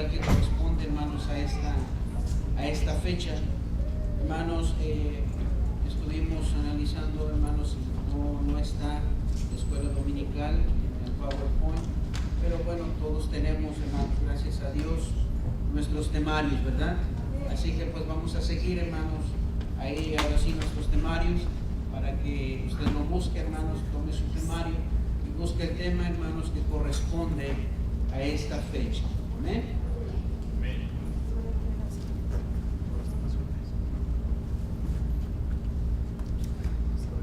dominical que corresponde, hermanos, a esta fecha. Hermanos, estuvimos analizando, hermanos, no está la escuela dominical en el PowerPoint, pero bueno, todos tenemos, hermanos, gracias a Dios, nuestros temarios, ¿verdad? Así que pues vamos a seguir, hermanos, ahí ahora sí nuestros temarios, para que usted lo busque, hermanos, tome su temario y busque el tema, hermanos, que corresponde a esta fecha. Amén.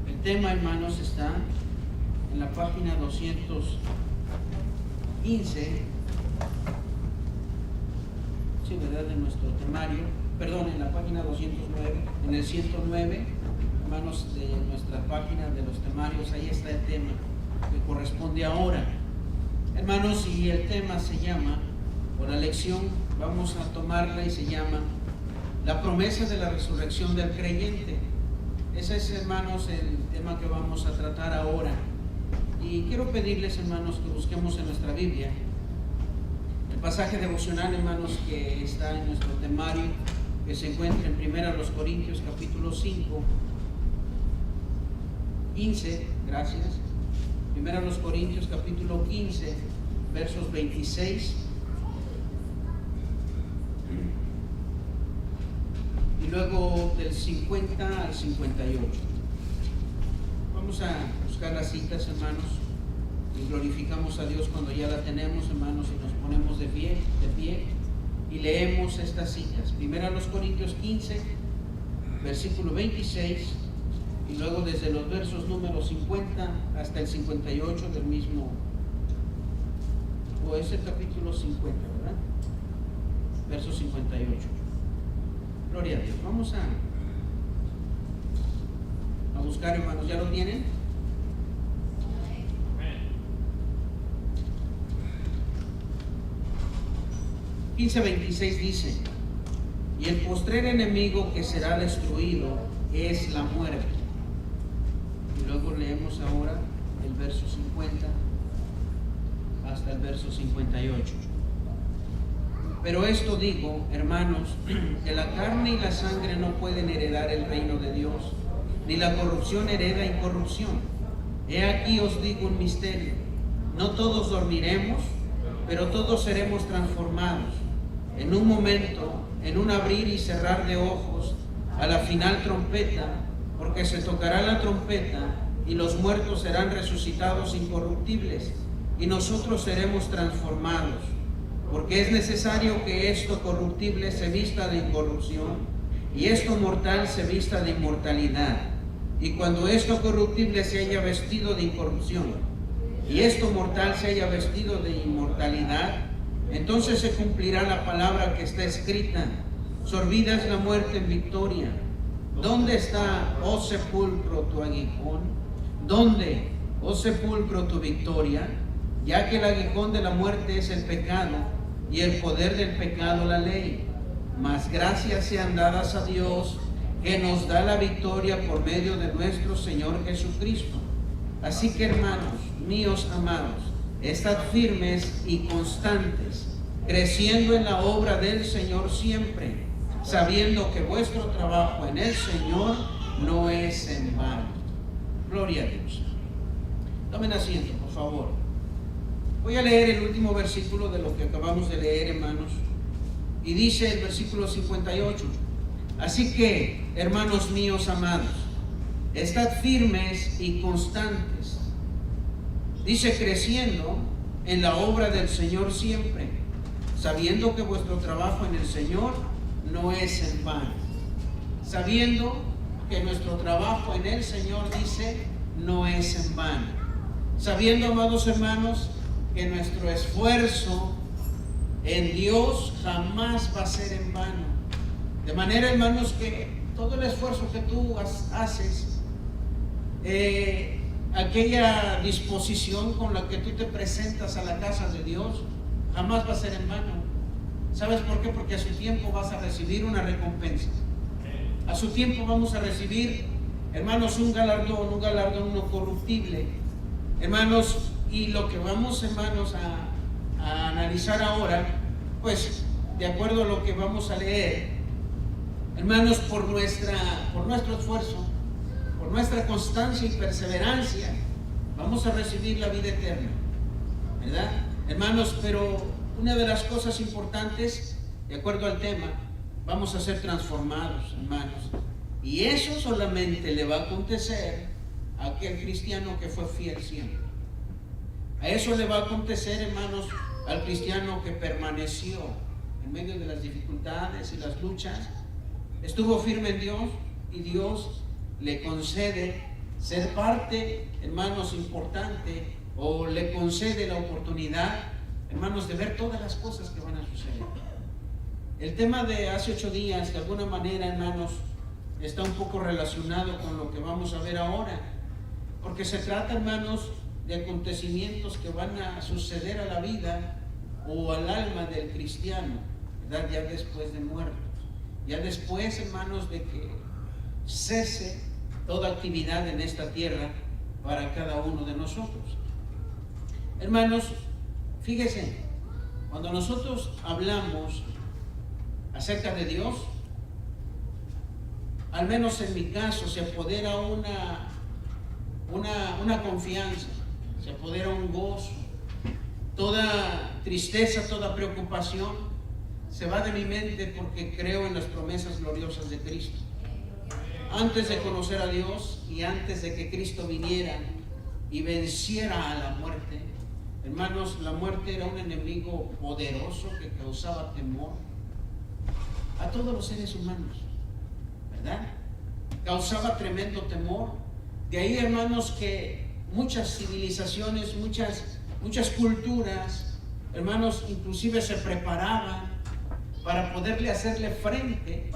El tema, hermanos, está en la página 215, sí, ¿verdad? De nuestro temario, perdón, en la página 209, en el 109, hermanos, de nuestra página de los temarios, ahí está el tema que corresponde ahora. Hermanos, y el tema se llama, o la lección, vamos a tomarla y se llama la promesa de la resurrección del creyente. Ese es, hermanos, el tema que vamos a tratar ahora. Y quiero pedirles, hermanos, que busquemos en nuestra Biblia el pasaje devocional, hermanos, que está en nuestro temario, que se encuentra en 1 Corintios capítulo 5, 15, gracias. 1 Corintios capítulo 15, versos 26 y luego del 50 al 58. Vamos a buscar las citas, hermanos, y glorificamos a Dios cuando ya la tenemos, hermanos, y nos ponemos de pie y leemos estas citas. 1 Corintios 15, versículo 26, y luego desde los versos número 50 hasta el 58 del mismo, o es el capítulo 50, ¿verdad? Verso 58. Gloria a Dios. Vamos a buscar, hermanos. ¿Ya lo tienen? 15:26 dice: y el postrer enemigo que será destruido es la muerte. Y luego leemos ahora el verso 50 hasta el verso 58. Pero esto digo, hermanos, que la carne y la sangre no pueden heredar el reino de Dios, ni la corrupción hereda incorrupción. He aquí os digo un misterio: no todos dormiremos, pero todos seremos transformados en un momento, en un abrir y cerrar de ojos, a la final trompeta, porque se tocará la trompeta y los muertos serán resucitados incorruptibles y nosotros seremos transformados, porque es necesario que esto corruptible se vista de incorrupción y esto mortal se vista de inmortalidad. Y cuando esto corruptible se haya vestido de incorrupción y esto mortal se haya vestido de inmortalidad, entonces se cumplirá la palabra que está escrita: sorbida es la muerte en victoria. ¿Dónde está, oh sepulcro, tu aguijón? ¿Dónde, oh sepulcro, tu victoria? Ya que el aguijón de la muerte es el pecado y el poder del pecado la ley. Mas gracias sean dadas a Dios, que nos da la victoria por medio de nuestro Señor Jesucristo. Así que, hermanos míos amados, estad firmes y constantes, creciendo en la obra del Señor siempre, sabiendo que vuestro trabajo en el Señor no es en vano. Gloria a Dios. Tomen asiento, por favor. Voy a leer el último versículo de lo que acabamos de leer, hermanos, y dice el versículo 58: así que, hermanos míos amados, estad firmes y constantes, dice, creciendo en la obra del Señor siempre, sabiendo que vuestro trabajo en el Señor no es en vano. Sabiendo que nuestro trabajo en el Señor, dice, no es en vano. Sabiendo, amados hermanos, que nuestro esfuerzo en Dios jamás va a ser en vano. De manera, hermanos, que todo el esfuerzo que tú haces, aquella disposición con la que tú te presentas a la casa de Dios, jamás va a ser en vano. ¿Sabes por qué? Porque a su tiempo vas a recibir una recompensa. A su tiempo vamos a recibir, hermanos, un galardón no corruptible. Hermanos, y lo que vamos, hermanos, a analizar ahora, pues de acuerdo a lo que vamos a leer, hermanos, por nuestro esfuerzo, por nuestra constancia y perseverancia, vamos a recibir la vida eterna, ¿verdad? Hermanos, pero una de las cosas importantes, de acuerdo al tema, vamos a ser transformados, hermanos. Y eso solamente le va a acontecer a aquel cristiano que fue fiel siempre. A eso le va a acontecer, hermanos, al cristiano que permaneció en medio de las dificultades y las luchas, estuvo firme en Dios y Dios le concede ser parte, hermanos, importante, o le concede la oportunidad, hermanos, de ver todas las cosas que van a suceder. El tema de hace 8 días, de alguna manera, hermanos, está un poco relacionado con lo que vamos a ver ahora, porque se trata, hermanos, de acontecimientos que van a suceder a la vida o al alma del cristiano, ¿verdad? Ya después de muertos, ya después, hermanos, de que cese toda actividad en esta tierra para cada uno de nosotros. Hermanos, fíjense, cuando nosotros hablamos acerca de Dios, al menos en mi caso, se apodera una confianza, se apodera un gozo. Toda tristeza, toda preocupación se va de mi mente porque creo en las promesas gloriosas de Cristo. Antes de conocer a Dios y antes de que Cristo viniera y venciera a la muerte, hermanos, la muerte era un enemigo poderoso que causaba temor a todos los seres humanos, ¿verdad? Causaba tremendo temor. De ahí, hermanos, que muchas civilizaciones, muchas culturas, hermanos, inclusive se preparaban para poder hacerle frente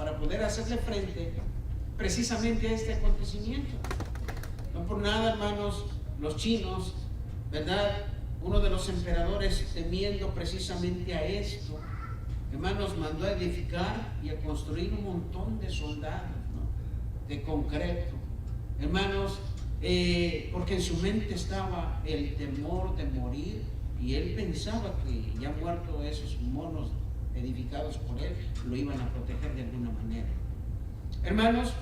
precisamente a este acontecimiento. No por nada, hermanos, los chinos, ¿verdad? Uno de los emperadores, temiendo precisamente a esto, hermanos, mandó a edificar y a construir un montón de soldados, ¿no? De concreto, hermanos, porque en su mente estaba el temor de morir, y él pensaba que ya muertos esos monos edificados por él, lo iban a proteger de alguna manera. Hermanos,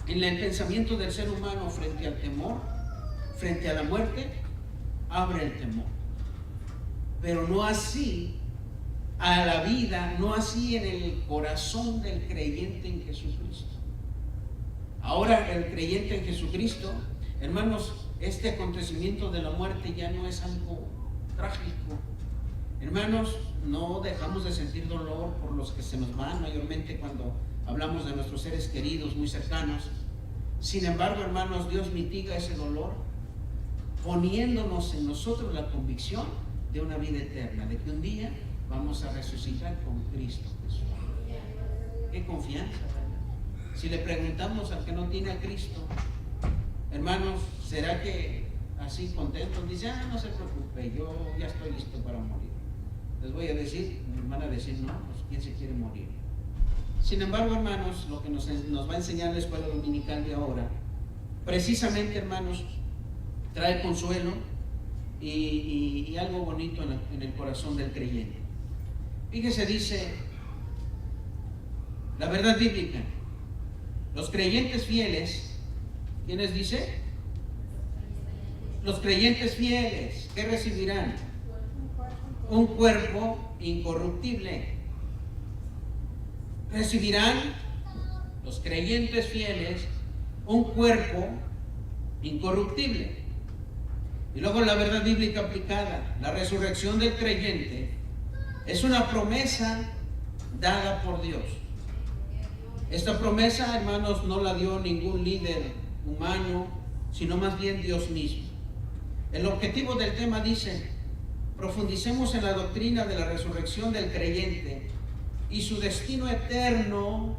en el pensamiento del ser humano frente al temor, frente a la muerte, abre el temor. Pero no así a la vida, no así en el corazón del creyente en Jesucristo. Ahora el creyente en Jesucristo, hermanos, este acontecimiento de la muerte ya no es algo trágico. Hermanos, no dejamos de sentir dolor por los que se nos van, mayormente cuando hablamos de nuestros seres queridos muy cercanos. Sin embargo, hermanos, Dios mitiga ese dolor poniéndonos en nosotros la convicción de una vida eterna, de que un día vamos a resucitar con Cristo Jesús. Qué confianza, ¿verdad? Si le preguntamos al que no tiene a Cristo, hermanos, ¿será que así contentos dice, no se preocupe, yo ya estoy listo para morir? Les voy a decir, me van a decir, no, pues ¿quién se quiere morir? Sin embargo, hermanos, lo que nos va a enseñar la escuela dominical de ahora, precisamente, hermanos, trae consuelo y algo bonito en el corazón del creyente. Fíjese, dice la verdad bíblica: los creyentes fieles, ¿quiénes dice? Los creyentes fieles, ¿qué recibirán? Un cuerpo incorruptible. Recibirán los creyentes fieles un cuerpo incorruptible. Y luego la verdad bíblica aplicada: la resurrección del creyente es una promesa dada por Dios. Esta promesa, hermanos, no la dio ningún líder humano, sino más bien Dios mismo. El objetivo del tema dice: profundicemos en la doctrina de la resurrección del creyente y su destino eterno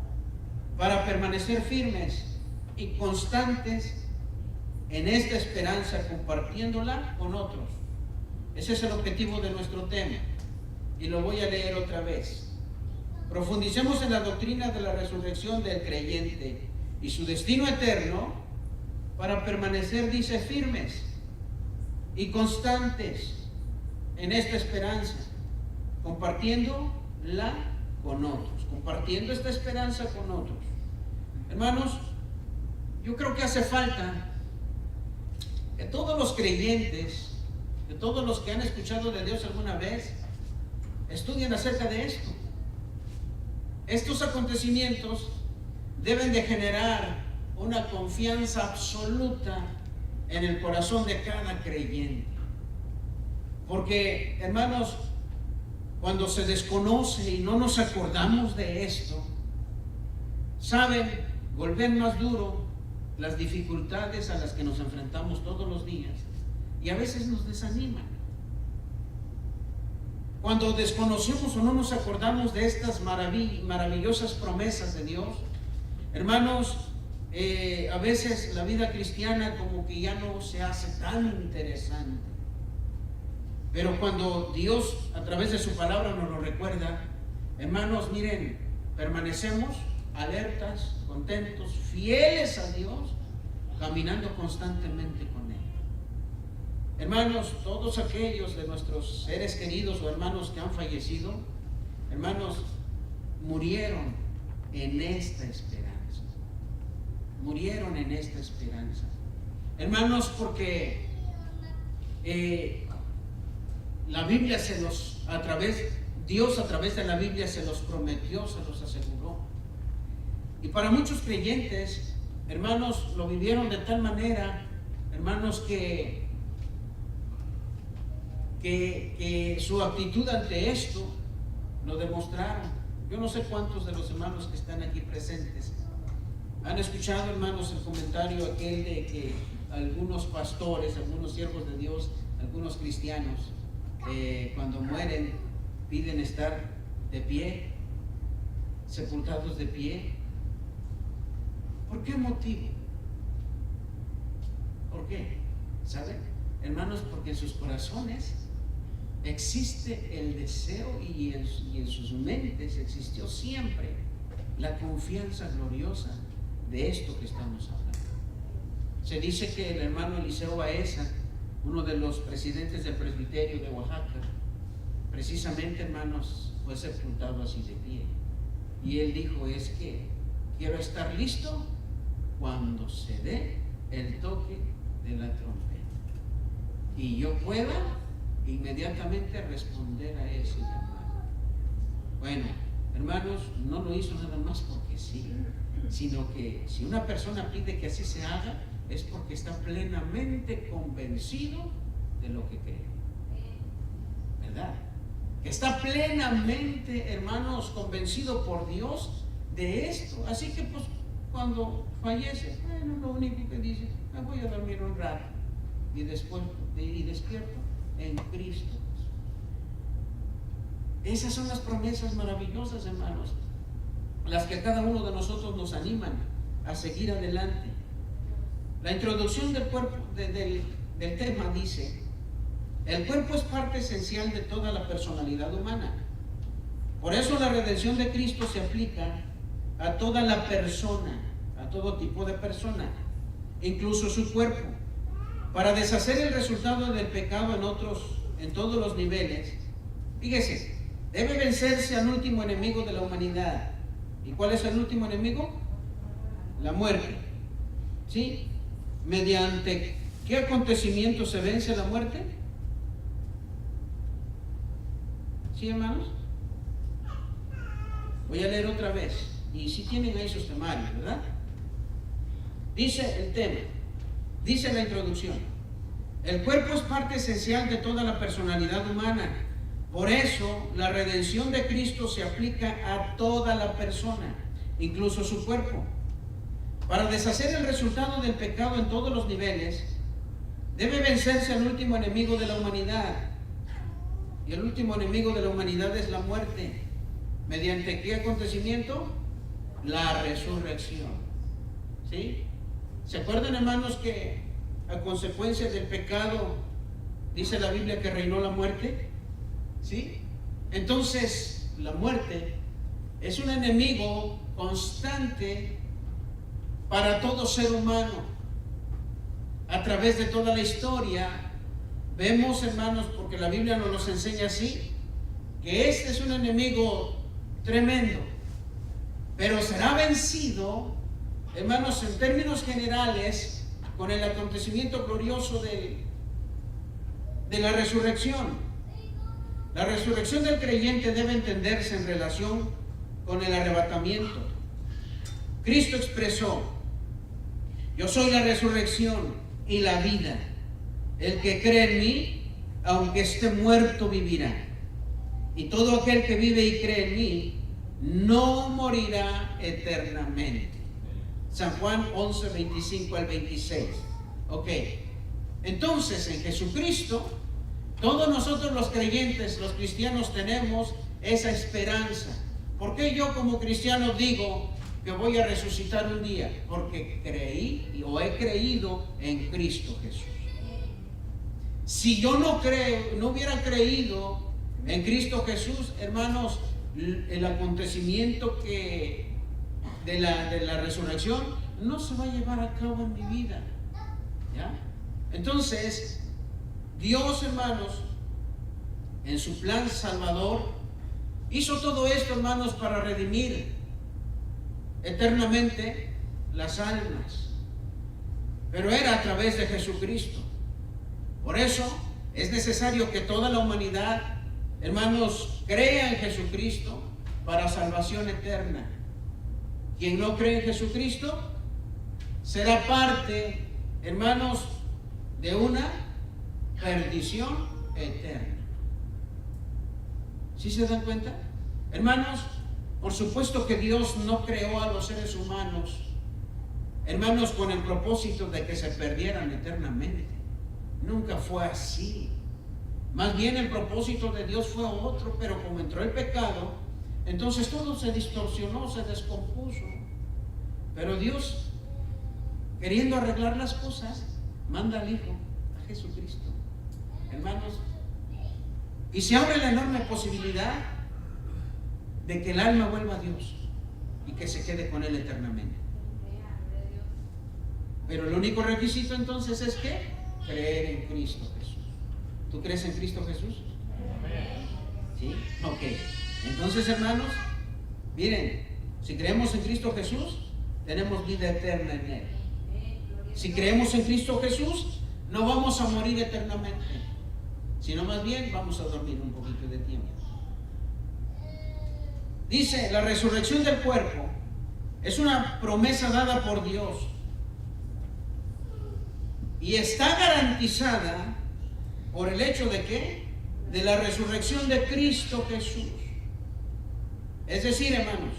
para permanecer firmes y constantes en esta esperanza, compartiéndola con otros. Ese es el objetivo de nuestro tema, y lo voy a leer otra vez. Profundicemos en la doctrina de la resurrección del creyente y su destino eterno para permanecer, dice, firmes y constantes en esta esperanza, compartiéndola con otros, compartiendo esta esperanza con otros. Hermanos, yo creo que hace falta que todos los creyentes, que todos los que han escuchado de Dios alguna vez, estudien acerca de esto. Estos acontecimientos deben de generar una confianza absoluta en el corazón de cada creyente. Porque, hermanos, cuando se desconoce y no nos acordamos de esto, saben, golpean más duro las dificultades a las que nos enfrentamos todos los días y a veces nos desaniman. Cuando desconocemos o no nos acordamos de estas maravillosas promesas de Dios, hermanos, a veces la vida cristiana como que ya no se hace tan interesante. Pero cuando Dios a través de su palabra nos lo recuerda, hermanos, miren, permanecemos alertas, contentos, fieles a Dios, caminando constantemente con Él. Hermanos, todos aquellos de nuestros seres queridos o hermanos que han fallecido, hermanos, murieron en esta esperanza. Murieron en esta esperanza. Hermanos, porque la Biblia Dios a través de la Biblia se los prometió, se los aseguró. Y para muchos creyentes, hermanos, lo vivieron de tal manera, hermanos, que su actitud ante esto lo demostraron. Yo no sé cuántos de los hermanos que están aquí presentes han escuchado, hermanos, el comentario aquel de que algunos pastores, algunos siervos de Dios, algunos cristianos, cuando mueren, piden estar de pie, sepultados de pie. ¿Por qué motivo? ¿Por qué? ¿Saben? Hermanos, porque en sus corazones existe el deseo y en sus mentes existió siempre la confianza gloriosa de esto que estamos hablando. Se dice que el hermano Eliseo Baeza, uno de los presidentes del presbiterio de Oaxaca, precisamente, hermanos, fue sepultado así de pie. Y él dijo, es que quiero estar listo cuando se dé el toque de la trompeta y yo pueda inmediatamente responder a ese llamado. Bueno, hermanos, no lo hizo nada más porque sí, sino que si una persona pide que así se haga, es porque está plenamente convencido de lo que cree, ¿verdad? Que está plenamente, hermanos, convencido por Dios de esto. Así que pues cuando fallece, bueno, lo único que dice, me voy a dormir un rato y después despierto en Cristo. Esas son las promesas maravillosas, hermanos, las que a cada uno de nosotros nos animan a seguir adelante. La introducción del cuerpo del tema dice: el cuerpo es parte esencial de toda la personalidad humana. Por eso la redención de Cristo se aplica a toda la persona, a todo tipo de persona, incluso su cuerpo. Para deshacer el resultado del pecado en todos los niveles, fíjese, debe vencerse al último enemigo de la humanidad. ¿Y cuál es el último enemigo? La muerte. ¿Sí? ¿Mediante qué acontecimiento se vence la muerte? ¿Sí, hermanos? Voy a leer otra vez. Y si tienen ahí sus temarios, ¿verdad? Dice el tema, dice la introducción: el cuerpo es parte esencial de toda la personalidad humana. Por eso la redención de Cristo se aplica a toda la persona, incluso su cuerpo. Para deshacer el resultado del pecado en todos los niveles, debe vencerse al último enemigo de la humanidad. Y el último enemigo de la humanidad es la muerte. ¿Mediante qué acontecimiento? La resurrección. ¿Sí? ¿Se acuerdan, hermanos, que a consecuencia del pecado dice la Biblia que reinó la muerte? ¿Sí? Entonces, la muerte es un enemigo constante para todo ser humano. A través de toda la historia vemos, hermanos, porque la Biblia nos los enseña así, que este es un enemigo tremendo. Pero será vencido, hermanos, en términos generales, con el acontecimiento glorioso de la resurrección. La resurrección del creyente debe entenderse en relación con el arrebatamiento. Cristo expresó: yo soy la resurrección y la vida. El que cree en mí, aunque esté muerto, vivirá. Y todo aquel que vive y cree en mí, no morirá eternamente. San Juan 11, 25 al 26. Ok. Entonces, en Jesucristo, todos nosotros los creyentes, los cristianos, tenemos esa esperanza. ¿Por qué yo como cristiano digo que voy a resucitar un día? Porque creí o he creído en Cristo Jesús. Si yo no hubiera creído en Cristo Jesús, hermanos, el acontecimiento de la resurrección no se va a llevar a cabo en mi vida. ¿Ya? Entonces, Dios, hermanos, en su plan salvador, hizo todo esto, hermanos, para redimir eternamente las almas. Pero era a través de Jesucristo. Por eso es necesario que toda la humanidad, hermanos, crea en Jesucristo para salvación eterna. Quien no cree en Jesucristo será parte, hermanos, de una perdición eterna. ¿Sí se dan cuenta? Hermanos, por supuesto que Dios no creó a los seres humanos, hermanos, con el propósito de que se perdieran eternamente. Nunca fue así. Más bien el propósito de Dios fue otro, pero como entró el pecado, entonces todo se distorsionó, se descompuso. Pero Dios, queriendo arreglar las cosas, manda al Hijo, a Jesucristo. Hermanos, y se abre la enorme posibilidad de que el alma vuelva a Dios y que se quede con Él eternamente. Pero el único requisito entonces es que creer en Cristo Jesús. ¿Tú crees en Cristo Jesús? ¿Sí? Ok. Entonces, hermanos, miren, si creemos en Cristo Jesús, tenemos vida eterna en Él. Si creemos en Cristo Jesús, no vamos a morir eternamente, sino más bien vamos a dormir un poquito de tiempo. Dice, la resurrección del cuerpo es una promesa dada por Dios y está garantizada por el hecho de ¿qué? De la resurrección de Cristo Jesús. Es decir, hermanos,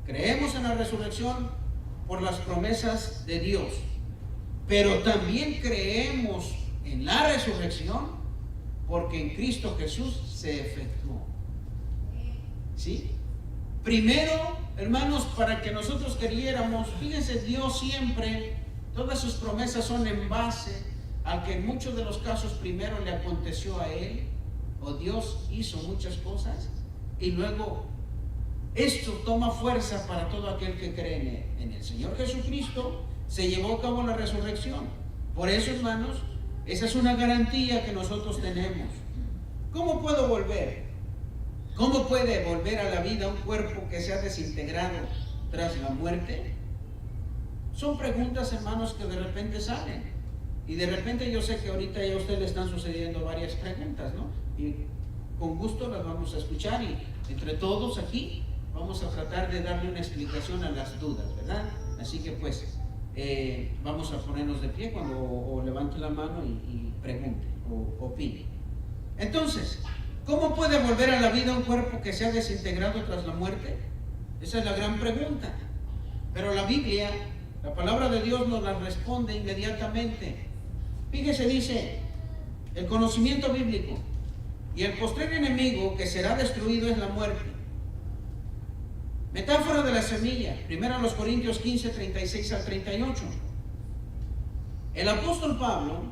creemos en la resurrección por las promesas de Dios, pero también creemos en la resurrección porque en Cristo Jesús se efectuó. ¿Sí? Primero, hermanos, para que nosotros creyéramos, fíjense, Dios siempre, todas sus promesas son en base a que en muchos de los casos primero le aconteció a Él, o Dios hizo muchas cosas, y luego esto toma fuerza para todo aquel que cree en Él. En el Señor Jesucristo se llevó a cabo la resurrección. Por eso, hermanos, esa es una garantía que nosotros tenemos. ¿Cómo puedo volver? ¿Cómo puede volver a la vida un cuerpo que se ha desintegrado tras la muerte? Son preguntas, hermanos, que de repente salen. Y de repente yo sé que ahorita ya a usted le están sucediendo varias preguntas, ¿no? Y con gusto las vamos a escuchar y entre todos aquí vamos a tratar de darle una explicación a las dudas, ¿verdad? Así que pues vamos a ponernos de pie cuando o levante la mano y pregunte o opine. Entonces, ¿cómo puede volver a la vida un cuerpo que se ha desintegrado tras la muerte? Esa es la gran pregunta. Pero la Biblia, la palabra de Dios nos la responde inmediatamente. Fíjese, dice el conocimiento bíblico: y el postrer enemigo que será destruido es la muerte. Metáfora de la semilla, 1 Corintios 15, 36 al 38. El apóstol Pablo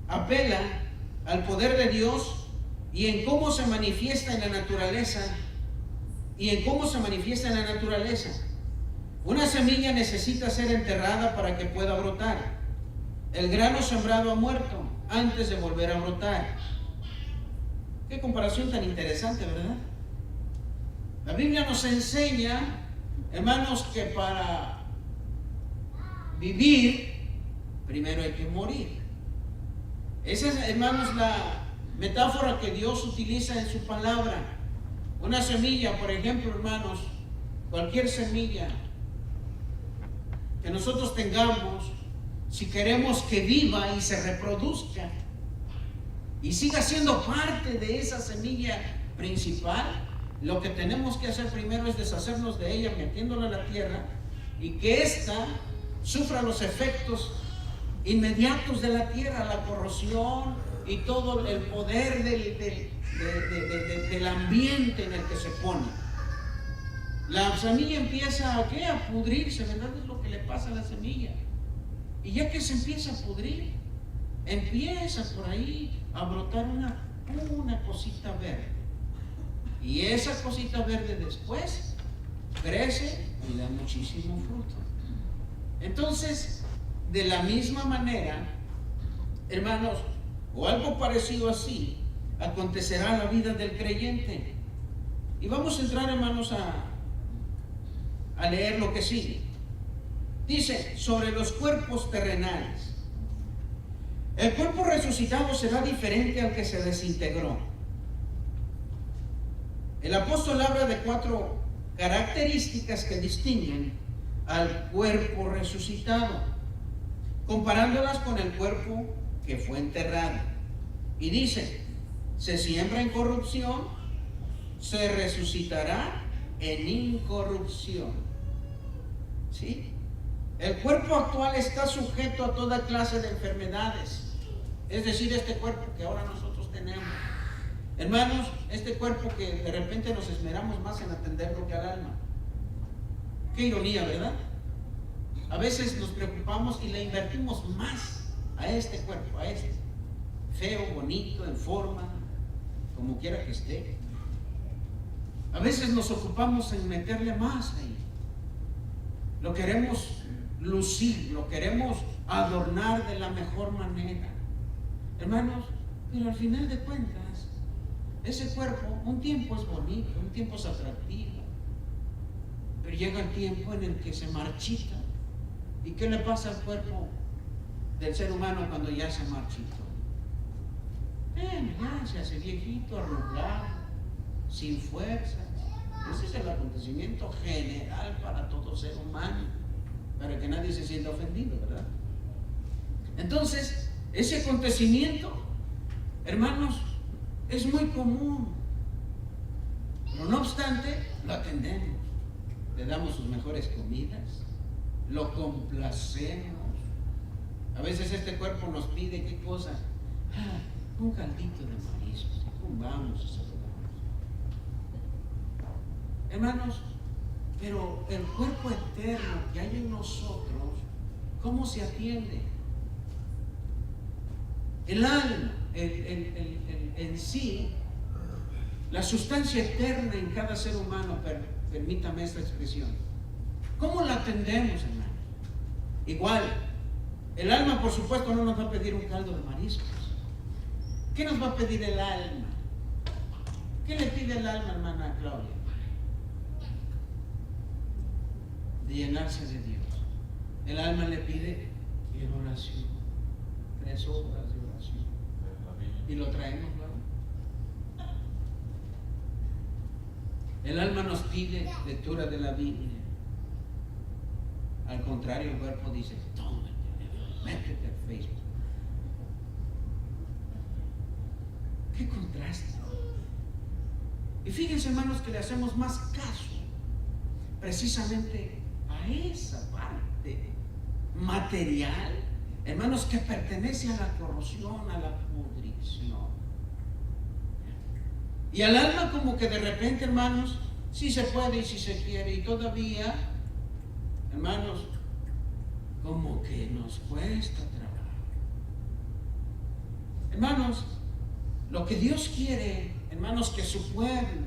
apela al poder de Dios y en cómo se manifiesta en la naturaleza. Una semilla necesita ser enterrada para que pueda brotar. El grano sembrado ha muerto antes de volver a brotar. Qué comparación tan interesante, ¿verdad? La Biblia nos enseña, hermanos, que para vivir, primero hay que morir. Esa es, hermanos, la metáfora que Dios utiliza en su palabra. Una semilla, por ejemplo, hermanos, cualquier semilla que nosotros tengamos, si queremos que viva y se reproduzca y siga siendo parte de esa semilla principal, lo que tenemos que hacer primero es deshacernos de ella metiéndola en la tierra y que ésta sufra los efectos inmediatos de la tierra, la corrosión y todo el poder del ambiente en el que se pone. La semilla empieza ¿a qué? A pudrirse, ¿verdad? Es lo que le pasa a la semilla. Y ya que se empieza a pudrir, empieza por ahí a brotar una cosita verde. Y esa cosita verde después crece y da muchísimo fruto. Entonces, de la misma manera, hermanos, o algo parecido así, acontecerá en la vida del creyente. Y vamos a entrar, hermanos, a leer lo que sigue. Dice, sobre los cuerpos terrenales. El cuerpo resucitado será diferente al que se desintegró. El apóstol habla de 4 características que distinguen al cuerpo resucitado, comparándolas con el cuerpo que fue enterrado. Y dice, se siembra en corrupción, se resucitará en incorrupción. ¿Sí? El cuerpo actual está sujeto a toda clase de enfermedades. Es decir, este cuerpo que ahora nosotros tenemos. Hermanos, este cuerpo que de repente nos esmeramos más en atenderlo que al alma. Qué ironía, ¿verdad? A veces nos preocupamos y le invertimos más a este cuerpo, a este. Feo, bonito, en forma, como quiera que esté. A veces nos ocupamos en meterle más ahí. Lo queremos lucir, lo queremos adornar de la mejor manera. Hermanos, pero al final de cuentas, ese cuerpo un tiempo es bonito, un tiempo es atractivo, pero llega el tiempo en el que se marchita. ¿Y qué le pasa al cuerpo del ser humano cuando ya se marchitó? Ya se hace viejito, arrugado, sin fuerza. Ese es el acontecimiento general para todo ser humano, para que nadie se sienta ofendido, ¿verdad? Entonces, ese acontecimiento, hermanos, es muy común, pero no obstante, lo atendemos, le damos sus mejores comidas, lo complacemos. A veces este cuerpo nos pide, ¿qué cosa? Un caldito de mariscos, vamos a saludar. Hermanos, pero el cuerpo eterno que hay en nosotros, ¿cómo se atiende? El alma, en sí, la sustancia eterna en cada ser humano, permítame esta expresión. ¿Cómo la atendemos, hermano? Igual, el alma, por supuesto, no nos va a pedir un caldo de mariscos. ¿Qué nos va a pedir el alma? ¿Qué le pide el alma, hermana Claudia? De llenarse de Dios. El alma le pide oración, 3 horas de oración. Y lo traemos, ¿no? El alma nos pide lectura de la Biblia. Al contrario, el cuerpo dice, tómate, métete al Facebook. Qué contraste. Y fíjense, hermanos, que le hacemos más caso precisamente a esa parte material, hermanos, que pertenece a la corrosión, a la pudrición. Y al alma como que de repente, hermanos, sí se puede y sí se quiere, y todavía, hermanos, como que nos cuesta trabajo. Hermanos, lo que Dios quiere, hermanos, que su pueblo,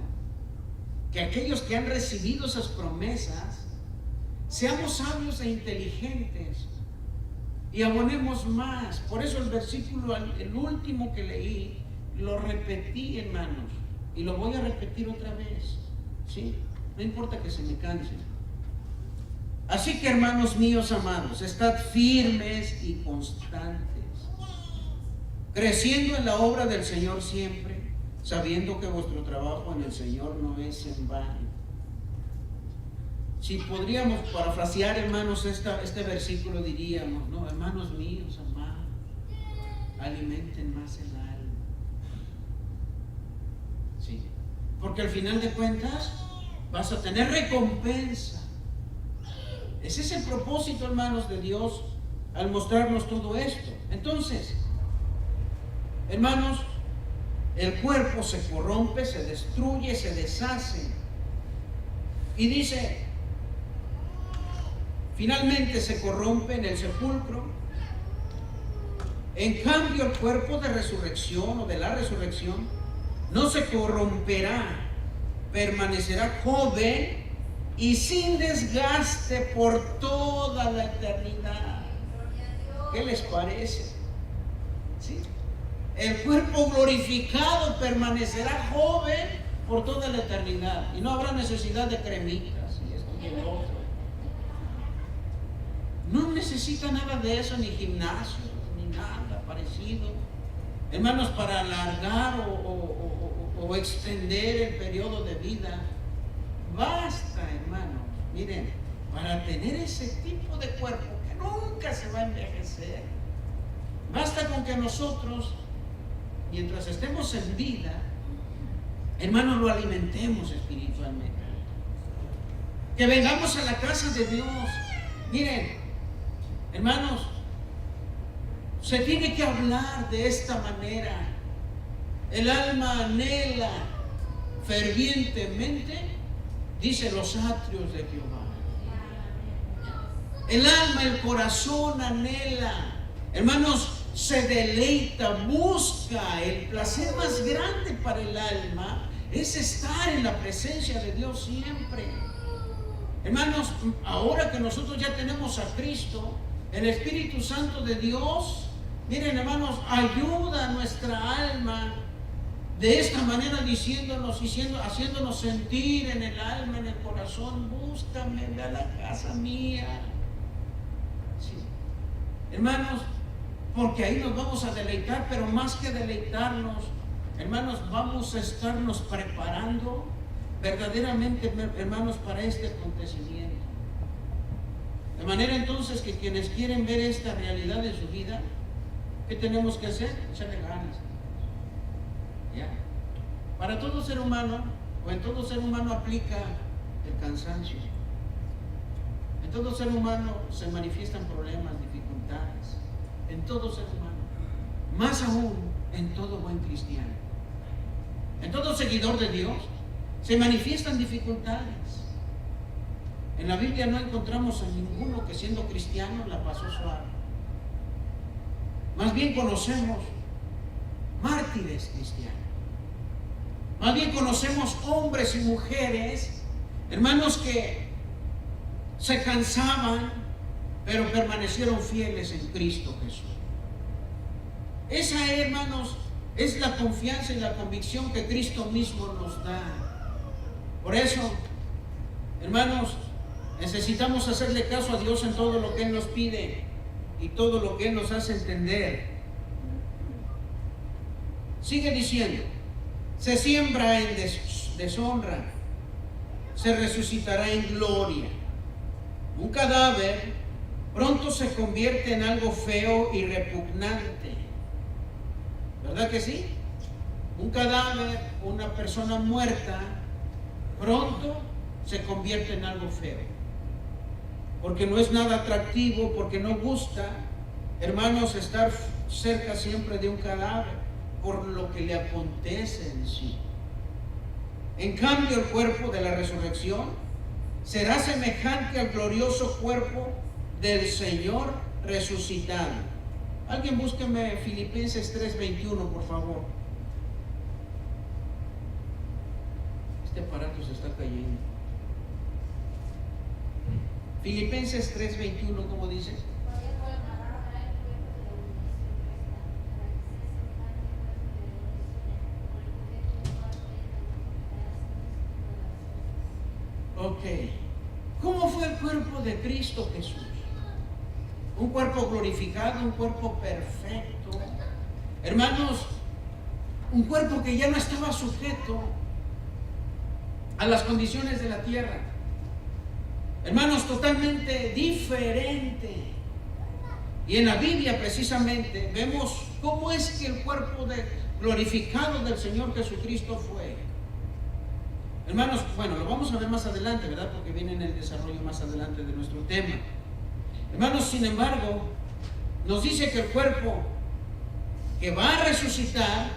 que aquellos que han recibido esas promesas, seamos sabios e inteligentes y abonemos más. Por eso el versículo, el último que leí, lo repetí, hermanos, y lo voy a repetir otra vez, ¿sí? no importa que se me canse. Así que, hermanos míos amados, estad firmes y constantes, creciendo en la obra del Señor siempre, sabiendo que vuestro trabajo en el Señor no es en vano. Si podríamos parafrasear, hermanos, este versículo, diríamos, no, hermanos míos amados, alimenten más el alma. Sí, porque al final de cuentas vas a tener recompensa. Ese es el propósito, hermanos, de Dios al mostrarnos todo esto. Entonces, hermanos, el cuerpo se corrompe, se destruye, se deshace. Y dice, finalmente se corrompe en el sepulcro. En cambio, el cuerpo de resurrección o de la resurrección no se corromperá, permanecerá joven y sin desgaste por toda la eternidad. ¿Qué les parece? ¿Sí? El cuerpo glorificado permanecerá joven por toda la eternidad y no habrá necesidad de cremitas y esto y lo otro. No necesita nada de eso, ni gimnasio, ni nada parecido, hermanos, para alargar o extender el periodo de vida. Basta, hermanos, miren, para tener ese tipo de cuerpo que nunca se va a envejecer, basta con que nosotros, mientras estemos en vida, hermanos, lo alimentemos espiritualmente. Que vengamos a la casa de Dios. Miren, hermanos, se tiene que hablar de esta manera. El alma anhela fervientemente, dice, los atrios de Jehová. El alma, el corazón anhela, hermanos, se deleita, busca. El placer más grande para el alma es estar en la presencia de Dios siempre. Hermanos, ahora que nosotros ya tenemos a Cristo, el Espíritu Santo de Dios, miren, hermanos, ayuda a nuestra alma de esta manera, haciéndonos sentir en el alma, en el corazón, búscame, ve a la casa mía. Sí. Hermanos, porque ahí nos vamos a deleitar, pero más que deleitarnos, hermanos, vamos a estarnos preparando verdaderamente, hermanos, para este acontecimiento. De manera entonces que quienes quieren ver esta realidad de su vida, ¿qué tenemos que hacer? Echarle ganas. ¿Ya? Para todo ser humano, o en todo ser humano aplica el cansancio. En todo ser humano se manifiestan problemas, dificultades. En todo ser humano. Más aún en todo buen cristiano. En todo seguidor de Dios se manifiestan dificultades. En la Biblia no encontramos a ninguno que siendo cristiano la pasó suave. Más bien conocemos mártires cristianos. Más bien conocemos hombres y mujeres, hermanos, que se cansaban, pero permanecieron fieles en Cristo Jesús. Esa, hermanos, es la confianza y la convicción que Cristo mismo nos da. Por eso, hermanos, necesitamos hacerle caso a Dios en todo lo que Él nos pide y todo lo que Él nos hace entender. Sigue diciendo, se siembra en deshonra, se resucitará en gloria. Un cadáver pronto se convierte en algo feo y repugnante. ¿Verdad que sí? Un cadáver, una persona muerta, pronto se convierte en algo feo. Porque no es nada atractivo, porque no gusta, hermanos, estar cerca siempre de un cadáver, por lo que le acontece en sí. En cambio, el cuerpo de la resurrección será semejante al glorioso cuerpo del Señor resucitado. Alguien búsqueme Filipenses 3:21, por favor. Este aparato se está cayendo. Filipenses 3:21, ¿cómo dice? cuerpo de Cristo Jesús. Un cuerpo glorificado, un cuerpo perfecto. Hermanos, un cuerpo que ya no estaba sujeto a las condiciones de la tierra. Hermanos, totalmente diferente. Y en la Biblia precisamente vemos cómo es que el cuerpo glorificado del Señor Jesucristo fue. Hermanos, bueno, lo vamos a ver más adelante, ¿verdad? Porque viene en el desarrollo más adelante de nuestro tema. Hermanos, sin embargo, nos dice que el cuerpo que va a resucitar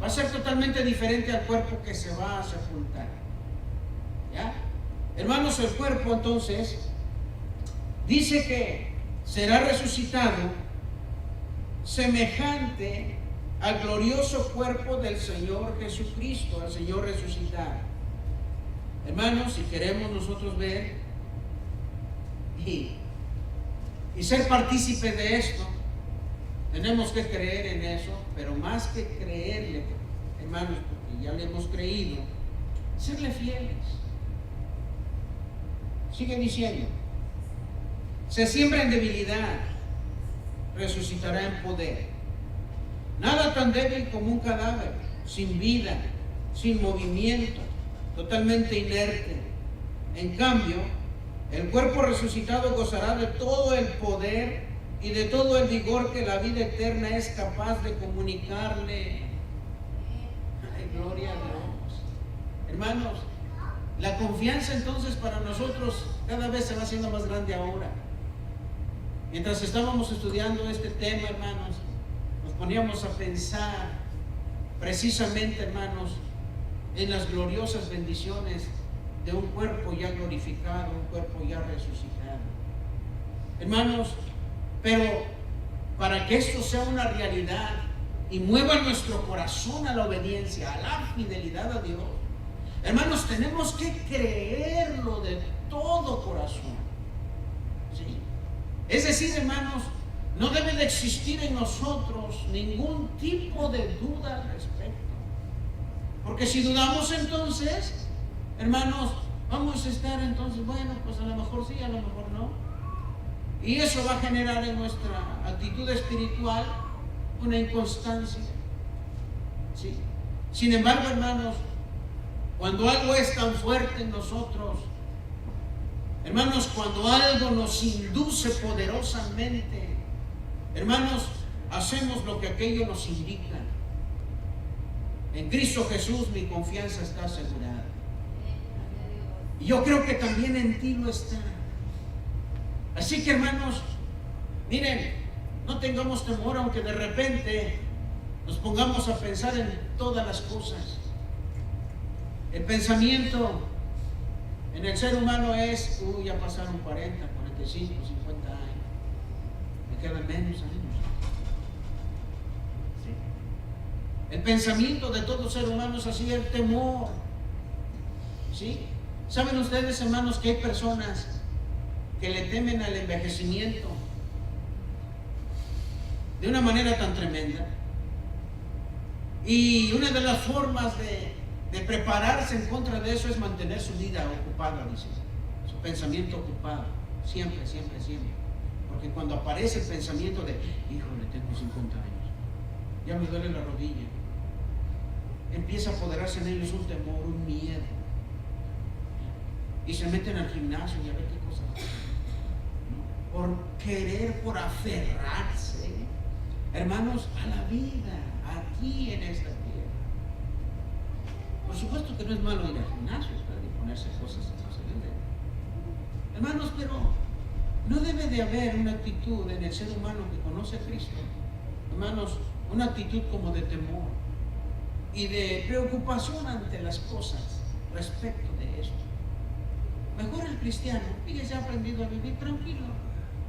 va a ser totalmente diferente al cuerpo que se va a sepultar. ¿Ya? Hermanos, el cuerpo entonces dice que será resucitado semejante al glorioso cuerpo del Señor Jesucristo, al Señor resucitado. Hermanos, si queremos nosotros ver y ser partícipes de esto, tenemos que creer en eso, pero más que creerle, hermanos, porque ya le hemos creído, serle fieles. Sigue diciendo, se siembra en debilidad, resucitará en poder. Nada tan débil como un cadáver, sin vida, sin movimiento, totalmente inerte. En cambio, el cuerpo resucitado gozará de todo el poder y de todo el vigor que la vida eterna es capaz de comunicarle. Ay, gloria a Dios. Hermanos, la confianza entonces para nosotros cada vez se va haciendo más grande ahora. Mientras estábamos estudiando este tema, hermanos, nos poníamos a pensar precisamente, hermanos, en las gloriosas bendiciones de un cuerpo ya glorificado, un cuerpo ya resucitado. Hermanos, pero para que esto sea una realidad y mueva nuestro corazón a la obediencia, a la fidelidad a Dios, hermanos, tenemos que creerlo de todo corazón. ¿Sí? Es decir, hermanos, no debe de existir en nosotros ningún tipo de duda al respecto. Porque si dudamos entonces, hermanos, vamos a estar entonces, bueno, pues a lo mejor sí, a lo mejor no. Y eso va a generar en nuestra actitud espiritual una inconstancia. ¿Sí? Sin embargo, hermanos, cuando algo es tan fuerte en nosotros, hermanos, cuando algo nos induce poderosamente, hermanos, hacemos lo que aquello nos indica. En Cristo Jesús mi confianza está asegurada. Y yo creo que también en ti lo está. Así que, hermanos, miren, no tengamos temor, aunque de repente nos pongamos a pensar en todas las cosas. El pensamiento en el ser humano es, ya pasaron 40, 45, 50 años, me quedan menos años. ¿Sí? El pensamiento de todo ser humano es así, el temor. ¿Sí? ¿Saben ustedes, hermanos, que hay personas que le temen al envejecimiento de una manera tan tremenda? Y una de las formas de prepararse en contra de eso es mantener su vida ocupada, dice, su pensamiento ocupado, siempre, siempre, siempre. Porque cuando aparece el pensamiento de, híjole, tengo 50 años, ya me duele la rodilla, empieza a apoderarse en ellos un temor, un miedo, y se meten al gimnasio y a ver qué cosas hacen, ¿no? Por querer, por aferrarse, hermanos, a la vida, aquí en esta tierra. Por supuesto que no es malo ir al gimnasio, ¿verdad? Y ponerse cosas excelentes, hermanos, pero no debe de haber una actitud en el ser humano que conoce a Cristo, hermanos, una actitud como de temor y de preocupación ante las cosas respecto de esto. Mejor el cristiano, fíjese, ha aprendido a vivir tranquilo.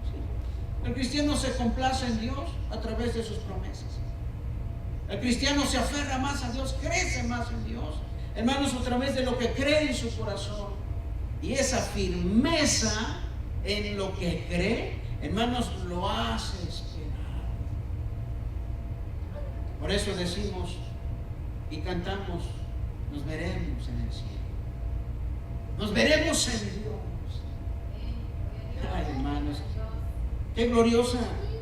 ¿Sí? El cristiano se complace en Dios a través de sus promesas. El cristiano se aferra más a Dios, crece más en Dios, hermanos, a través de lo que cree en su corazón. Y esa firmeza en lo que cree, hermanos, lo hace esperar. Por eso decimos y cantamos, nos veremos en el cielo. Nos veremos en Dios. Qué gloriosa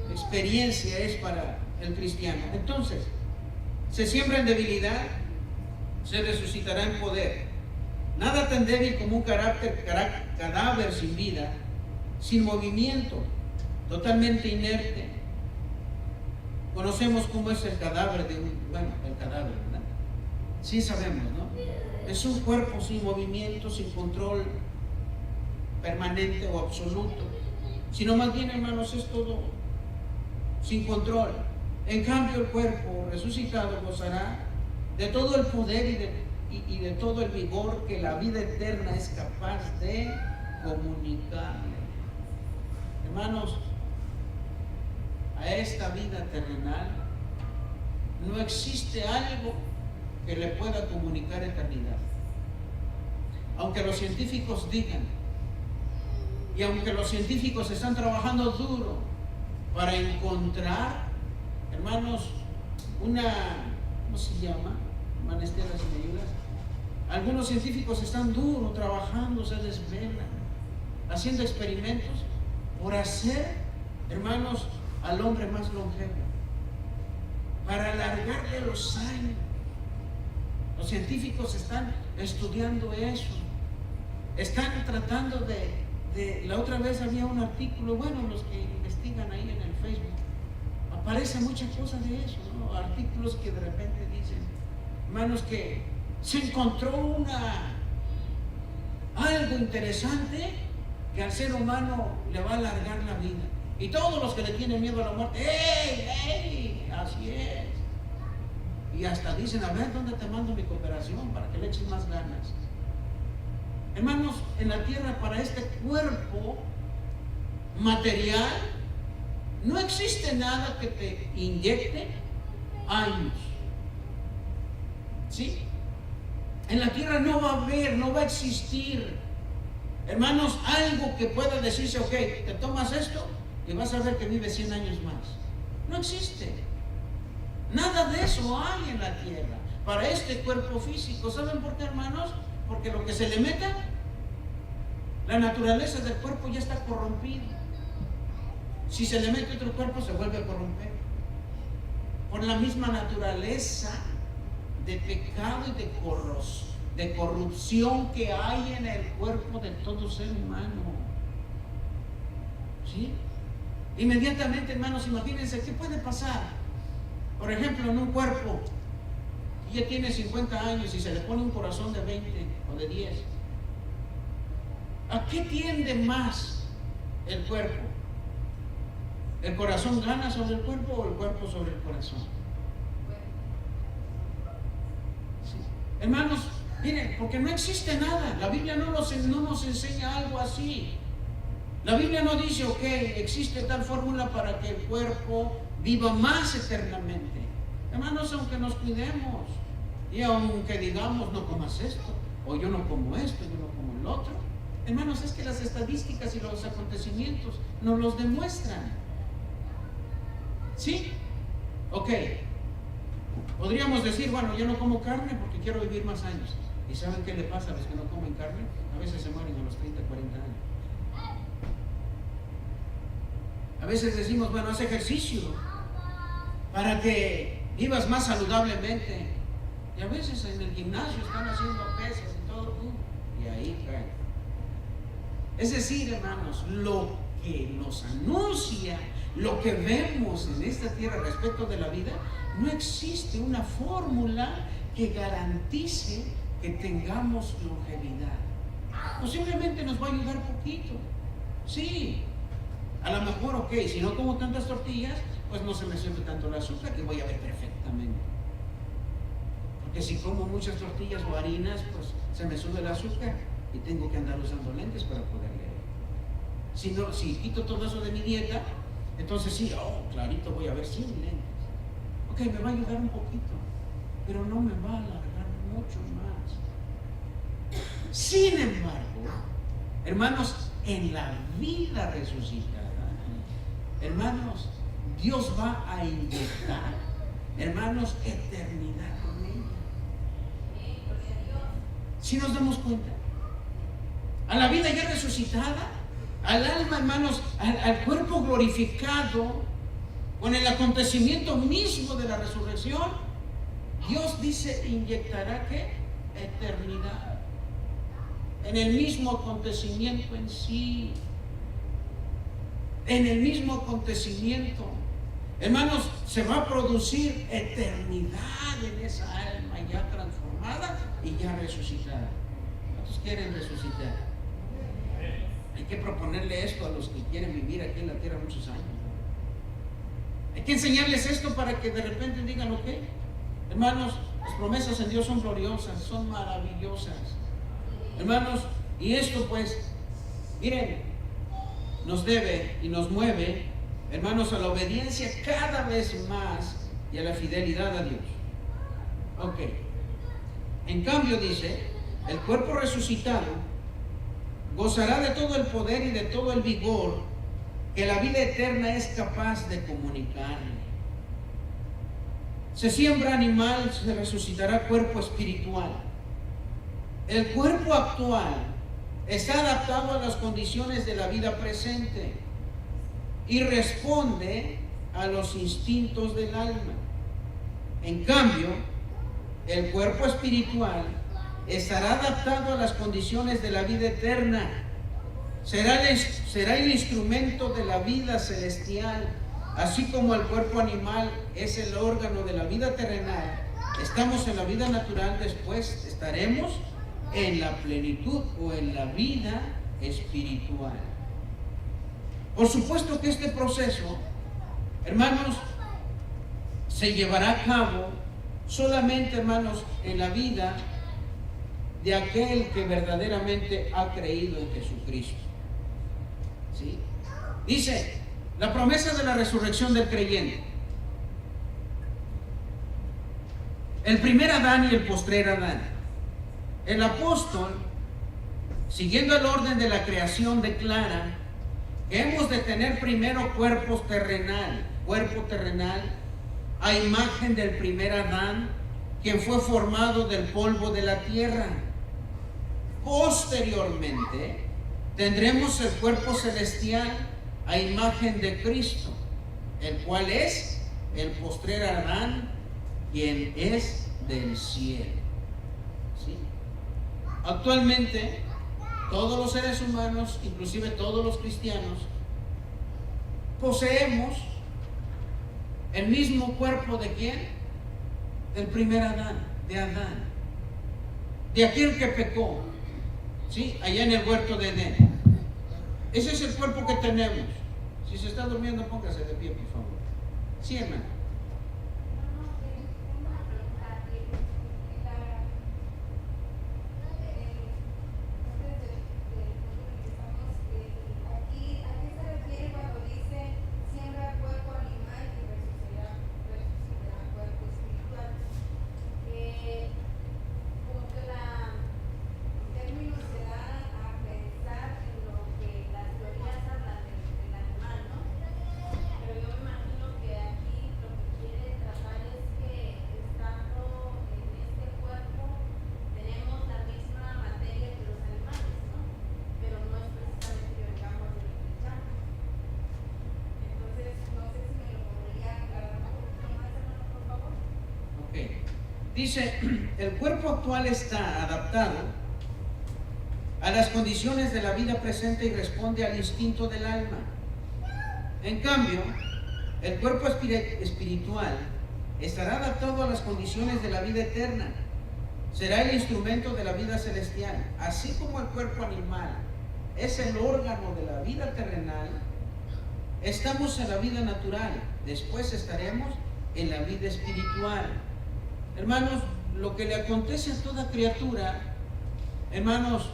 experiencia es para el cristiano. Entonces, se siembra en debilidad, se resucitará en poder. Nada tan débil como un cadáver sin vida, sin movimiento, totalmente inerte. Conocemos cómo es el cadáver el cadáver, ¿verdad? Sí sabemos, ¿no? Es un cuerpo sin movimiento, sin control permanente o absoluto, sino más bien, hermanos, es todo sin control. En cambio, el cuerpo resucitado gozará de todo el poder y de todo el vigor que la vida eterna es capaz de comunicarle. Hermanos, a esta vida terrenal no existe algo que le pueda comunicar eternidad. Aunque los científicos digan, y aunque los científicos están trabajando duro para encontrar, hermanos, ¿cómo se llama? Hermana Estela, si me ayudas. Algunos científicos están duro trabajando, se desvelan, haciendo experimentos por hacer, hermanos, al hombre más longevo, para alargarle los años. Los científicos están estudiando eso, están tratando la otra vez había un artículo, bueno, los que investigan ahí en el Facebook, aparecen muchas cosas de eso, ¿no? Artículos que de repente dicen, hermanos, que se encontró algo interesante que al ser humano le va a alargar la vida. Y todos los que le tienen miedo a la muerte, ¡ey! Así es. Y hasta dicen, a ver, ¿dónde te mando mi cooperación para que le eches más ganas? Hermanos, en la tierra, para este cuerpo material, no existe nada que te inyecte años. ¿Sí? En la tierra no va a haber, no va a existir, hermanos, algo que pueda decirse, ok, te tomas esto y vas a ver que vives 100 años más. No existe. Nada de eso hay en la tierra para este cuerpo físico. ¿Saben por qué, hermanos? Porque lo que se le meta, la naturaleza del cuerpo ya está corrompida. Si se le mete otro cuerpo, se vuelve a corromper. Por la misma naturaleza de pecado y de corrupción que hay en el cuerpo de todo ser humano. ¿Sí? Inmediatamente, hermanos, imagínense qué puede pasar. Por ejemplo, en un cuerpo que ya tiene 50 años y se le pone un corazón de 20 o de 10. ¿A qué tiende más el cuerpo? ¿El corazón gana sobre el cuerpo o el cuerpo sobre el corazón? Sí. Hermanos, miren, porque no existe nada. La Biblia no nos enseña algo así. La Biblia no dice, ok, existe tal fórmula para que el cuerpo viva más eternamente. Hermanos, aunque nos cuidemos y aunque digamos, no comas esto, o yo no como esto, yo no como el otro, hermanos, es que las estadísticas y los acontecimientos nos los demuestran. ¿Sí? Ok. Podríamos decir, bueno, yo no como carne porque quiero vivir más años. ¿Y saben qué le pasa a los que no comen carne? A veces se mueren a los 30, 40 años. A veces decimos, bueno, haz ejercicio para que vivas más saludablemente. Y a veces en el gimnasio están haciendo pesas y todo, y ahí caen. Es decir, hermanos, lo que nos anuncia, lo que vemos en esta tierra respecto de la vida, no existe una fórmula que garantice que tengamos longevidad. Posiblemente nos va a ayudar poquito, sí. A lo mejor, ok, si no como tantas tortillas, pues no se me sube tanto el azúcar y voy a ver perfectamente. Porque si como muchas tortillas o harinas, pues se me sube el azúcar y tengo que andar usando lentes para poder leer. Si quito todo eso de mi dieta, entonces sí, clarito voy a ver sin lentes. Ok, me va a ayudar un poquito, pero no me va a alargar mucho más. Sin embargo, hermanos, en la vida resucitada, hermanos, Dios va a inyectar, hermanos, eternidad con ella. Si nos damos cuenta, a la vida ya resucitada, al alma, hermanos, al cuerpo glorificado, con el acontecimiento mismo de la resurrección, Dios dice, inyectará ¿qué? Eternidad. En el mismo acontecimiento en sí. En el mismo acontecimiento. Hermanos, se va a producir eternidad en esa alma ya transformada y ya resucitada. ¿Cuántos quieren resucitar? Hay que proponerle esto a los que quieren vivir aquí en la tierra muchos años. Hay que enseñarles esto para que de repente digan, ok, hermanos, las promesas en Dios son gloriosas, son maravillosas. Hermanos, y esto pues, miren, nos debe y nos mueve, hermanos, a la obediencia cada vez más y a la fidelidad a Dios. Ok. En cambio dice, el cuerpo resucitado gozará de todo el poder y de todo el vigor que la vida eterna es capaz de comunicarle. Se siembra animal, se resucitará cuerpo espiritual. El cuerpo actual está adaptado a las condiciones de la vida presente y responde a los instintos del alma. En cambio, el cuerpo espiritual estará adaptado a las condiciones de la vida eterna. Será el instrumento de la vida celestial, así como el cuerpo animal es el órgano de la vida terrenal. Estamos en la vida natural, después estaremos en la plenitud o en la vida espiritual. Por supuesto que este proceso, hermanos, se llevará a cabo solamente, hermanos, en la vida de aquel que verdaderamente ha creído en Jesucristo. ¿Sí? Dice, la promesa de la resurrección del creyente. El primer Adán y el postrer Adán. El apóstol, siguiendo el orden de la creación, declara que hemos de tener primero cuerpo terrenal, a imagen del primer Adán, quien fue formado del polvo de la tierra. Posteriormente, tendremos el cuerpo celestial a imagen de Cristo, el cual es el postrer Adán, quien es del cielo. ¿Sí? Actualmente, todos los seres humanos, inclusive todos los cristianos, poseemos el mismo cuerpo de ¿quién? Del primer Adán, de aquel que pecó, ¿sí? Allá en el huerto de Edén. Ese es el cuerpo que tenemos. Si se está durmiendo, póngase de pie, por favor. Sí, hermano. Dice, el cuerpo actual está adaptado a las condiciones de la vida presente y responde al instinto del alma. En cambio, el cuerpo espiritual estará adaptado a las condiciones de la vida eterna. Será el instrumento de la vida celestial. Así como el cuerpo animal es el órgano de la vida terrenal, estamos en la vida natural. Después estaremos en la vida espiritual. Hermanos, lo que le acontece a toda criatura, hermanos,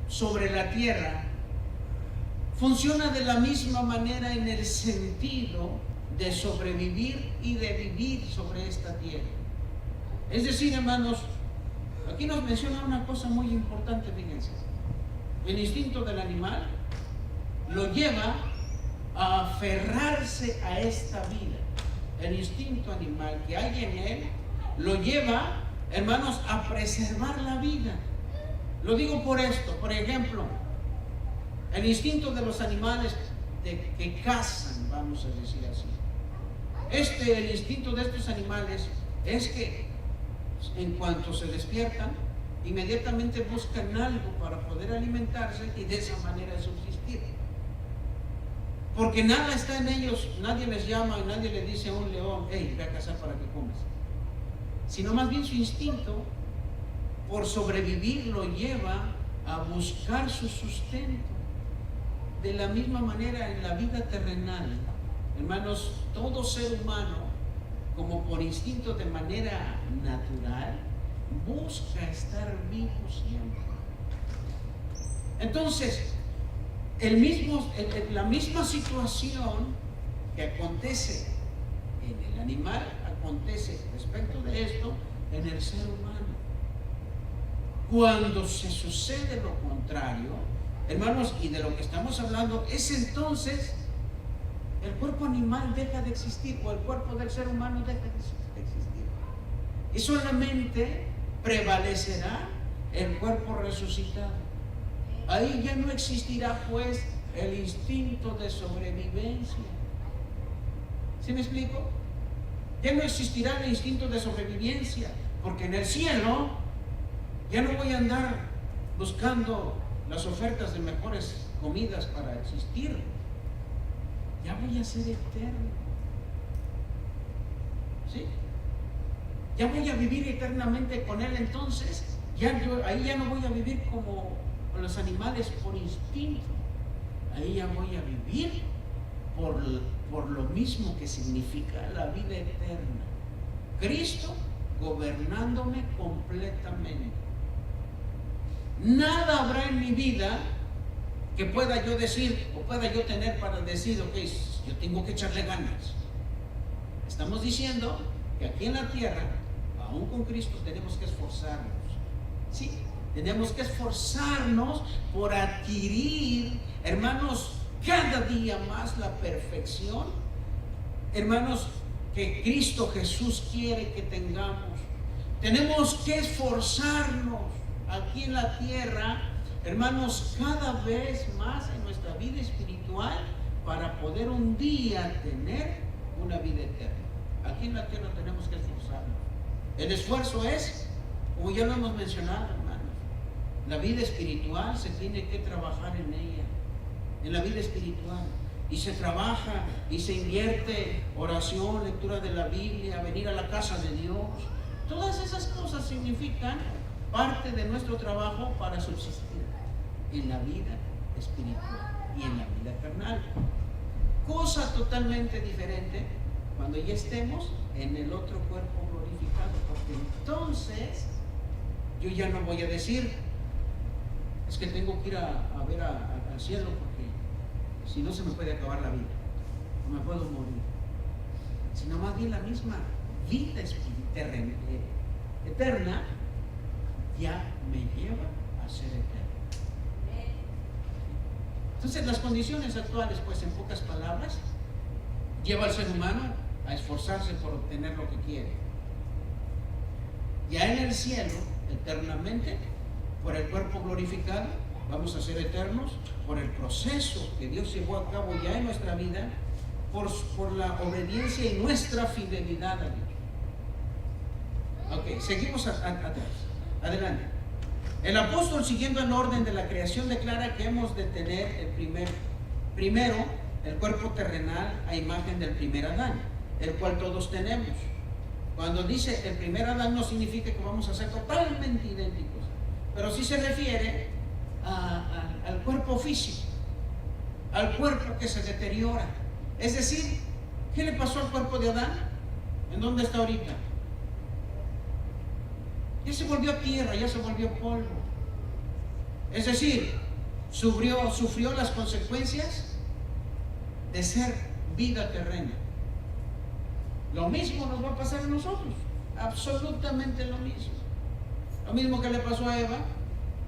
sobre la tierra, funciona de la misma manera en el sentido de sobrevivir y de vivir sobre esta tierra. Es decir, hermanos, aquí nos menciona una cosa muy importante, fíjense. El instinto del animal lo lleva a aferrarse a esta vida. El instinto animal que hay en él lo lleva, hermanos, a preservar la vida. Lo digo por esto, por ejemplo, El instinto de los animales que cazan, vamos a decir así. El instinto de estos animales es que en cuanto se despiertan, inmediatamente buscan algo para poder alimentarse y de esa manera subsistir. Porque nada está en ellos, nadie les llama y nadie le dice a un león, hey, ve a cazar para que comas. Sino más bien su instinto por sobrevivir lo lleva a buscar su sustento. De la misma manera en la vida terrenal, hermanos, todo ser humano, como por instinto de manera natural, busca estar vivo siempre. Entonces, la misma situación que acontece en el animal, acontece respecto de esto en el ser humano. Cuando se sucede lo contrario, hermanos, y de lo que estamos hablando, es entonces el cuerpo animal deja de existir, o el cuerpo del ser humano deja de existir, y solamente prevalecerá el cuerpo resucitado. Ahí ya no existirá pues el instinto de sobrevivencia. ¿Sí me explico? Ya no existirá el instinto de sobrevivencia, porque en el cielo ya no voy a andar buscando las ofertas de mejores comidas para existir. Ya voy a ser eterno. ¿Sí? Ya voy a vivir eternamente con Él. Entonces ahí ya no voy a vivir como con los animales por instinto. Ahí ya voy a vivir por lo mismo que significa la vida eterna. Cristo gobernándome completamente. Nada habrá en mi vida que pueda yo decir o pueda yo tener para decir, ok, yo tengo que echarle ganas. Estamos diciendo que aquí en la tierra, aún con Cristo, tenemos que esforzarnos. Sí, tenemos que esforzarnos por adquirir, hermanos, cada día más la perfección, hermanos, que Cristo Jesús quiere que tengamos. Tenemos que esforzarnos aquí en la tierra, hermanos, cada vez más en nuestra vida espiritual para poder un día tener una vida eterna. Aquí en la tierra tenemos que esforzarnos. El esfuerzo es, como ya lo hemos mencionado, hermanos, la vida espiritual se tiene que trabajar en ella, en la vida espiritual. Y se trabaja y se invierte oración, lectura de la Biblia, venir a la casa de Dios. Todas esas cosas significan parte de nuestro trabajo para subsistir en la vida espiritual y en la vida carnal. Cosa totalmente diferente cuando ya estemos en el otro cuerpo glorificado, porque entonces yo ya no voy a decir, es que tengo que ir a ver al cielo porque si no se me puede acabar la vida, o me puedo morir, sino más bien la misma vida eterna ya me lleva a ser eterno. Entonces las condiciones actuales, pues en pocas palabras, lleva al ser humano a esforzarse por obtener lo que quiere. Ya en el cielo, eternamente, por el cuerpo glorificado, vamos a ser eternos por el proceso que Dios llevó a cabo ya en nuestra vida, por la obediencia y nuestra fidelidad a Dios. Ok, seguimos atrás. Adelante. El apóstol, siguiendo el orden de la creación, declara que hemos de tener primero el cuerpo terrenal a imagen del primer Adán, el cual todos tenemos. Cuando dice el primer Adán no significa que vamos a ser totalmente idénticos, pero sí se refiere al cuerpo físico, al cuerpo que se deteriora. Es decir, ¿qué le pasó al cuerpo de Adán? ¿En dónde está ahorita? Ya se volvió tierra, ya se volvió polvo. Es decir, sufrió las consecuencias de ser vida terrena. Lo mismo nos va a pasar a nosotros, absolutamente lo mismo. Lo mismo que le pasó a Eva,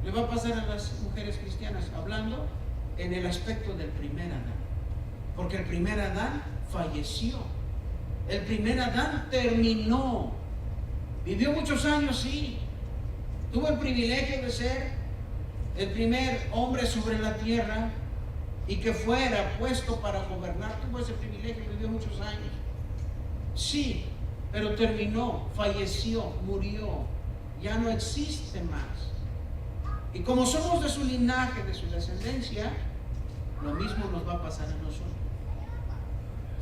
le va a pasar a las mujeres cristianas, hablando en el aspecto del primer Adán. Porque el primer Adán falleció. El primer Adán terminó. Vivió muchos años, sí. Tuvo el privilegio de ser el primer hombre sobre la tierra, y que fuera puesto para gobernar. Tuvo ese privilegio, vivió muchos años. Sí, pero terminó, falleció, murió, ya no existe más. Y como somos de su linaje, de su descendencia, lo mismo nos va a pasar a nosotros.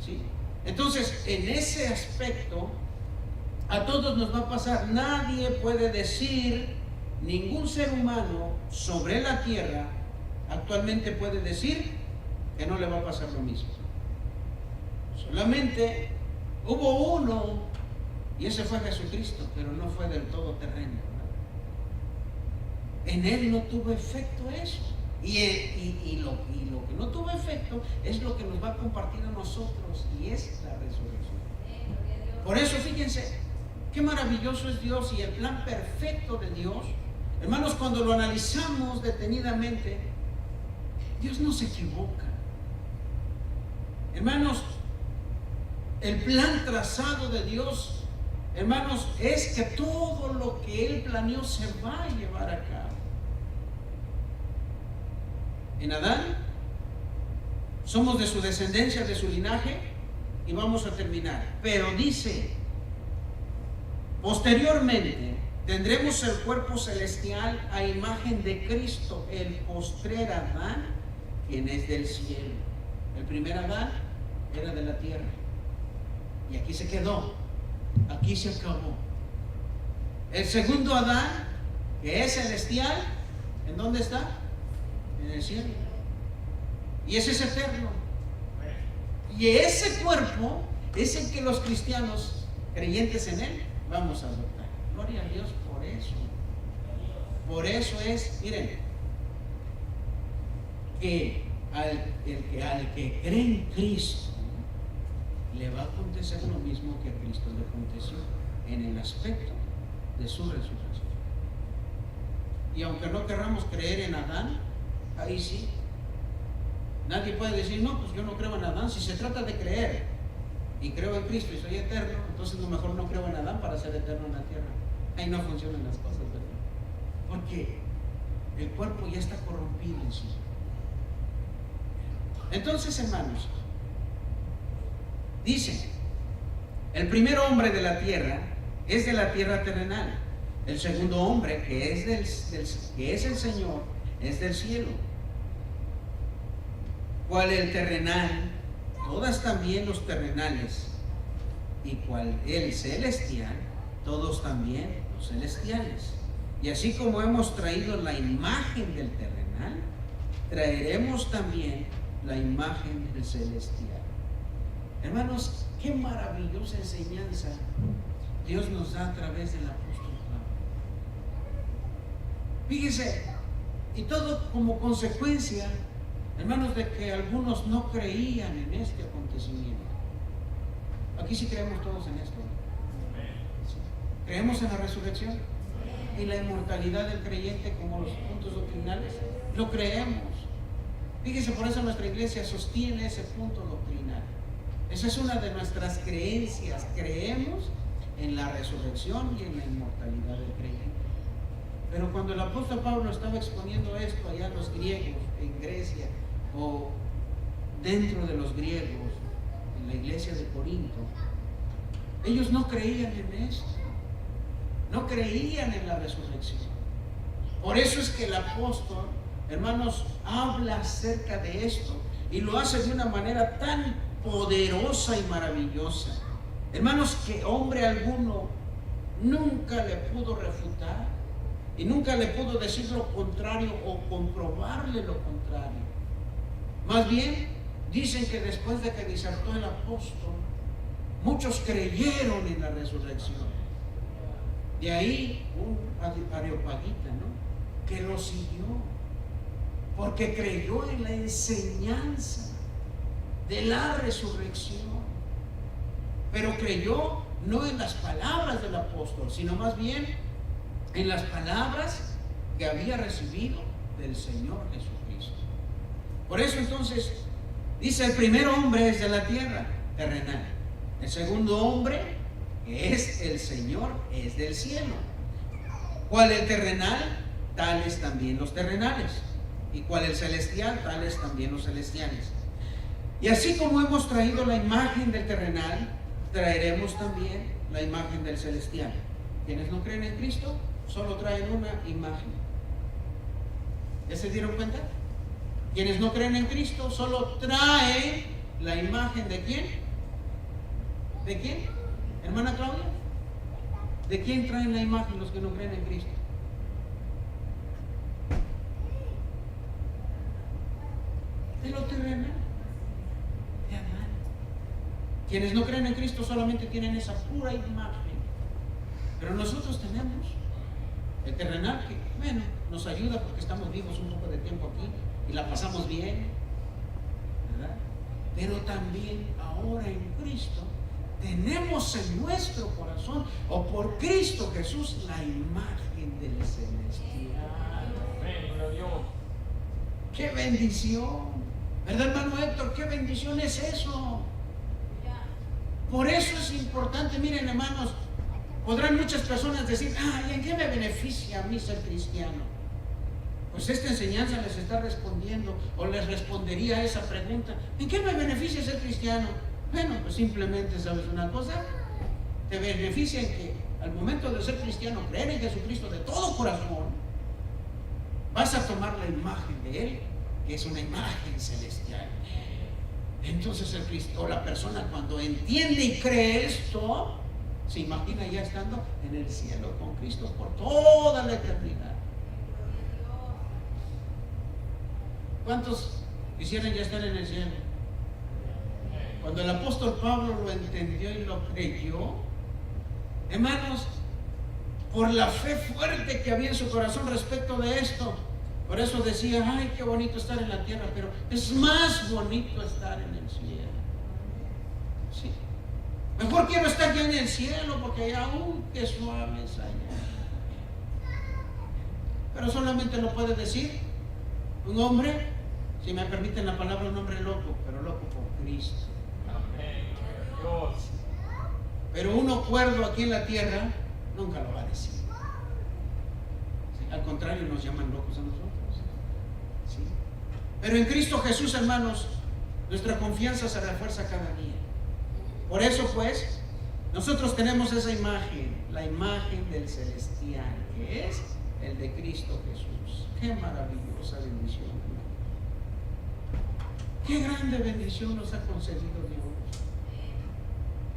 ¿Sí? Entonces, en ese aspecto, a todos nos va a pasar. Nadie puede decir, ningún ser humano sobre la tierra actualmente puede decir que no le va a pasar lo mismo. Solamente hubo uno, y ese fue Jesucristo, pero no fue del todo terreno. En él no tuvo efecto eso. Y lo que no tuvo efecto es lo que nos va a compartir a nosotros, y es la resurrección. Por eso, fíjense, qué maravilloso es Dios y el plan perfecto de Dios. Hermanos, cuando lo analizamos detenidamente, Dios no se equivoca. Hermanos, el plan trazado de Dios, hermanos, es que todo lo que Él planeó se va a llevar a cabo. En Adán, somos de su descendencia, de su linaje, y vamos a terminar. Pero dice, posteriormente tendremos el cuerpo celestial a imagen de Cristo, el postrer Adán, quien es del cielo. El primer Adán era de la tierra, y aquí se quedó, aquí se acabó. El segundo Adán, que es celestial, ¿en dónde está? En el cielo. Y ese es eterno. Y ese cuerpo es el que los cristianos creyentes en Él vamos a adoptar. Gloria a Dios por eso. Por eso es, miren, que al que cree en Cristo le va a acontecer lo mismo que a Cristo le aconteció en el aspecto de su resurrección. Y aunque no querramos creer en Adán, ahí sí, nadie puede decir, no, pues yo no creo en Adán. Si se trata de creer y creo en Cristo y soy eterno, entonces a lo mejor no creo en Adán para ser eterno en la tierra. Ahí no funcionan las cosas, ¿verdad? Porque el cuerpo ya está corrompido en sí. Entonces, hermanos, dice, el primer hombre de la tierra es de la tierra terrenal. El segundo hombre, que es el Señor, es del cielo. Cual el terrenal, todas también los terrenales, y cual el celestial, todos también los celestiales. Y así como hemos traído la imagen del terrenal, traeremos también la imagen del celestial. Hermanos, qué maravillosa enseñanza Dios nos da a través del apóstol Pablo. Fíjese, y todo como consecuencia, hermanos, de que algunos no creían en este acontecimiento. Aquí sí creemos todos en esto. ¿Sí? ¿Creemos en la resurrección y la inmortalidad del creyente como los puntos doctrinales? Lo creemos. Fíjese, por eso nuestra iglesia sostiene ese punto doctrinal. Esa es una de nuestras creencias. Creemos en la resurrección y en la inmortalidad del creyente. Pero cuando el apóstol Pablo estaba exponiendo esto allá a los griegos en Grecia, o dentro de los griegos en la iglesia de Corinto, ellos no creían en esto, no creían en la resurrección. Por eso es que el apóstol, hermanos, habla acerca de esto y lo hace de una manera tan poderosa y maravillosa, hermanos, que hombre alguno nunca le pudo refutar y nunca le pudo decir lo contrario o comprobarle lo contrario. Más bien, dicen que después de que disertó el apóstol, muchos creyeron en la resurrección. De ahí un areopagita, ¿no?, que lo siguió, porque creyó en la enseñanza de la resurrección. Pero creyó no en las palabras del apóstol, sino más bien en las palabras que había recibido del Señor Jesucristo. Por eso entonces dice, el primer hombre es de la tierra terrenal, el segundo hombre, que es el Señor, es del cielo. ¿Cuál el terrenal? Tales también los terrenales. Y cual el celestial, tales también los celestiales. Y así como hemos traído la imagen del terrenal, traeremos también la imagen del celestial. Quienes no creen en Cristo, solo traen una imagen. ¿Ya se dieron cuenta? Quienes no creen en Cristo, solo traen la imagen de ¿quién? ¿De quién? Hermana Claudia. ¿De quién traen la imagen los que no creen en Cristo? De lo terrenal, de Adán. Quienes no creen en Cristo solamente tienen esa pura imagen. Pero nosotros tenemos el terrenal que, bueno, nos ayuda porque estamos vivos un poco de tiempo aquí y la pasamos bien, ¿verdad? Pero también ahora en Cristo tenemos en nuestro corazón, o por Cristo Jesús, la imagen del celestial. ¡Qué bendición! ¿Verdad, hermano Héctor? ¡Qué bendición es eso! Por eso es importante. Miren, hermanos, podrán muchas personas decir: ¿en qué me beneficia a mí ser cristiano? Pues esta enseñanza les está respondiendo, o les respondería a esa pregunta: ¿en qué me beneficia ser cristiano? Bueno, pues simplemente, ¿sabes una cosa? Te beneficia en que al momento de ser cristiano, creer en Jesucristo de todo corazón, vas a tomar la imagen de Él, que es una imagen celestial. Entonces el Cristo, la persona, cuando entiende y cree esto, se imagina ya estando en el cielo con Cristo por toda la eternidad. ¿Cuántos quisieran ya estar en el cielo? Cuando el apóstol Pablo lo entendió y lo creyó, hermanos, por la fe fuerte que había en su corazón respecto de esto, por eso decía: ay, qué bonito estar en la tierra, pero es más bonito estar en el cielo. Sí. Mejor quiero estar ya en el cielo, porque allá, qué suave es allá. Pero solamente lo puede decir un hombre, si me permiten la palabra, un hombre loco, pero loco por Cristo. Dios. Pero uno cuerdo aquí en la tierra nunca lo va a decir. ¿Sí? Al contrario, nos llaman locos a nosotros. ¿Sí? Pero en Cristo Jesús, hermanos, nuestra confianza se refuerza cada día. Por eso, pues, nosotros tenemos esa imagen, la imagen del celestial, que es el de Cristo Jesús. Qué maravillosa bendición, hermano. Qué grande bendición nos ha concedido Dios.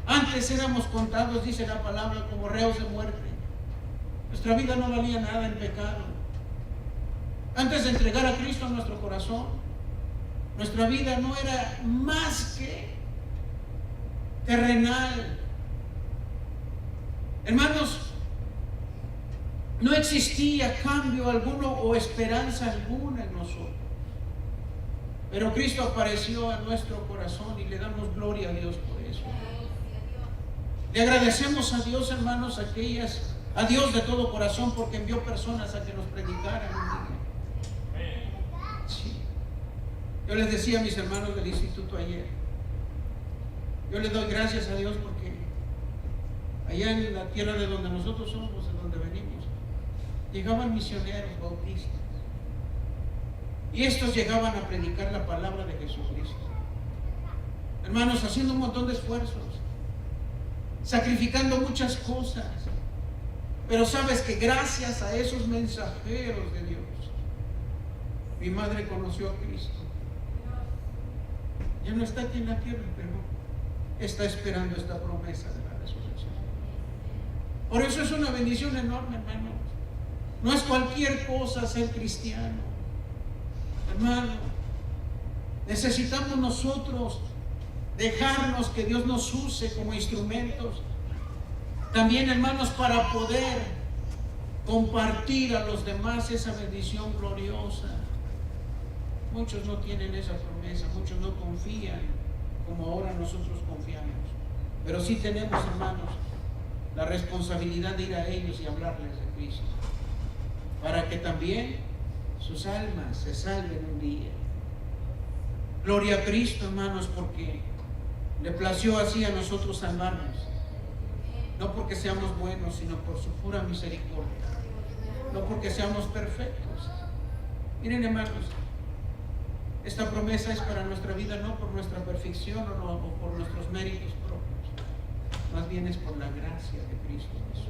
Antes éramos contados, dice la palabra, como reos de muerte. Nuestra vida no valía nada en pecado. Antes de entregar a Cristo en nuestro corazón, nuestra vida no era más que terrenal. Hermanos, no existía cambio alguno o esperanza alguna en nosotros. Pero Cristo apareció en nuestro corazón y le damos gloria a Dios por eso. Le agradecemos a Dios, hermanos, a Dios de todo corazón, porque envió personas a que nos predicaran un día. Sí. Yo les decía a mis hermanos del instituto ayer, yo les doy gracias a Dios porque allá en la tierra de donde nosotros somos, de donde venimos, llegaban misioneros bautistas. Y estos llegaban a predicar la palabra de Jesucristo. Hermanos, haciendo un montón de esfuerzos, sacrificando muchas cosas. Pero sabes que gracias a esos mensajeros de Dios, mi madre conoció a Cristo. Ya no está aquí en la tierra, pero está esperando esta promesa de la resurrección. Por eso es una bendición enorme, hermanos. No es cualquier cosa ser cristiano. Hermano, necesitamos nosotros dejarnos que Dios nos use como instrumentos. También, hermanos, para poder compartir a los demás esa bendición gloriosa. Muchos no tienen esa promesa, muchos no confían como ahora nosotros confiamos. Pero sí tenemos, hermanos, la responsabilidad de ir a ellos y hablarles de Cristo, para que también sus almas se salven un día. Gloria a Cristo, hermanos, porque le plació así a nosotros salvarnos. No porque seamos buenos, sino por su pura misericordia. No porque seamos perfectos. Miren, hermanos, Esta promesa es para nuestra vida, no por nuestra perfección o por nuestros méritos propios, más bien es por la gracia de Cristo Jesús.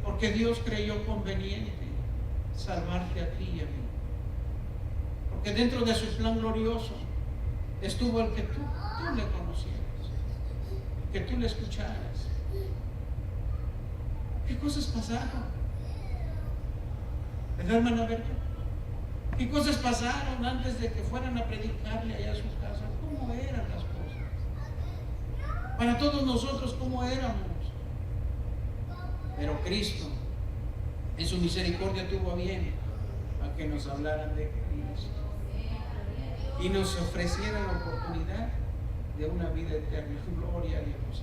Porque Dios creyó conveniente salvarte a ti y a mí. Porque dentro de su plan glorioso estuvo el que tú le conocieras, que tú le escucharas. ¿Qué cosas pasaron? ¿Verdad, hermana Berta? ¿Qué cosas pasaron antes de que fueran a predicarle allá a su casa? ¿Cómo eran las cosas? Para todos nosotros, ¿cómo éramos? Pero Cristo, en su misericordia, tuvo a bien a que nos hablaran de Cristo y nos ofreciera la oportunidad de una vida eterna. Gloria a Dios.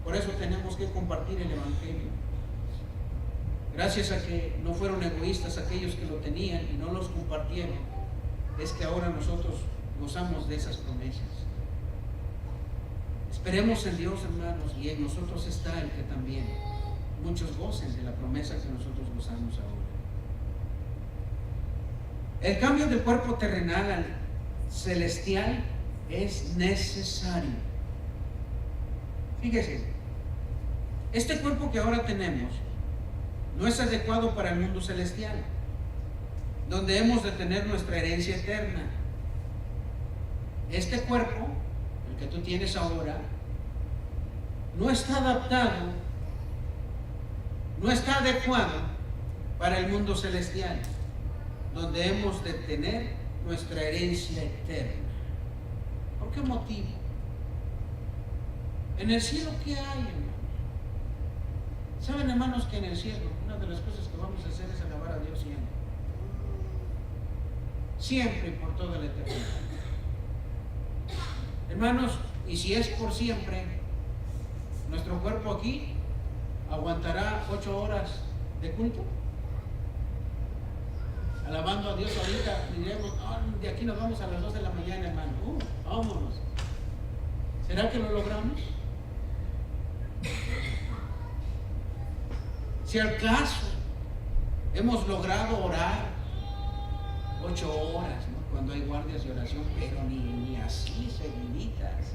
Por eso tenemos que compartir el Evangelio. Gracias a que no fueron egoístas aquellos que lo tenían y no los compartieron, es que ahora nosotros gozamos de esas promesas. Esperemos en Dios, hermanos, y en nosotros está el que también muchos gocen de la promesa que nosotros gozamos ahora. El cambio del cuerpo terrenal al celestial es necesario. Fíjese, este cuerpo que ahora tenemos no es adecuado para el mundo celestial, donde hemos de tener nuestra herencia eterna. Este cuerpo, el que tú tienes ahora, no está adaptado, no está adecuado para el mundo celestial, donde hemos de tener nuestra herencia eterna. ¿Por qué motivo? En el cielo, ¿qué hay, hermanos? ¿Saben, hermanos, que en el cielo una de las cosas que vamos a hacer es alabar a Dios siempre? Siempre y por toda la eternidad. Hermanos, y si es por siempre, nuestro cuerpo aquí aguantará 8 horas de culto. Alabando a Dios ahorita, diremos, de aquí nos vamos a las 2 de la mañana, hermano. Vámonos. ¿Será que lo logramos? Si al caso hemos logrado orar 8 horas, ¿no?, cuando hay guardias de oración, pero ni así seguiditas,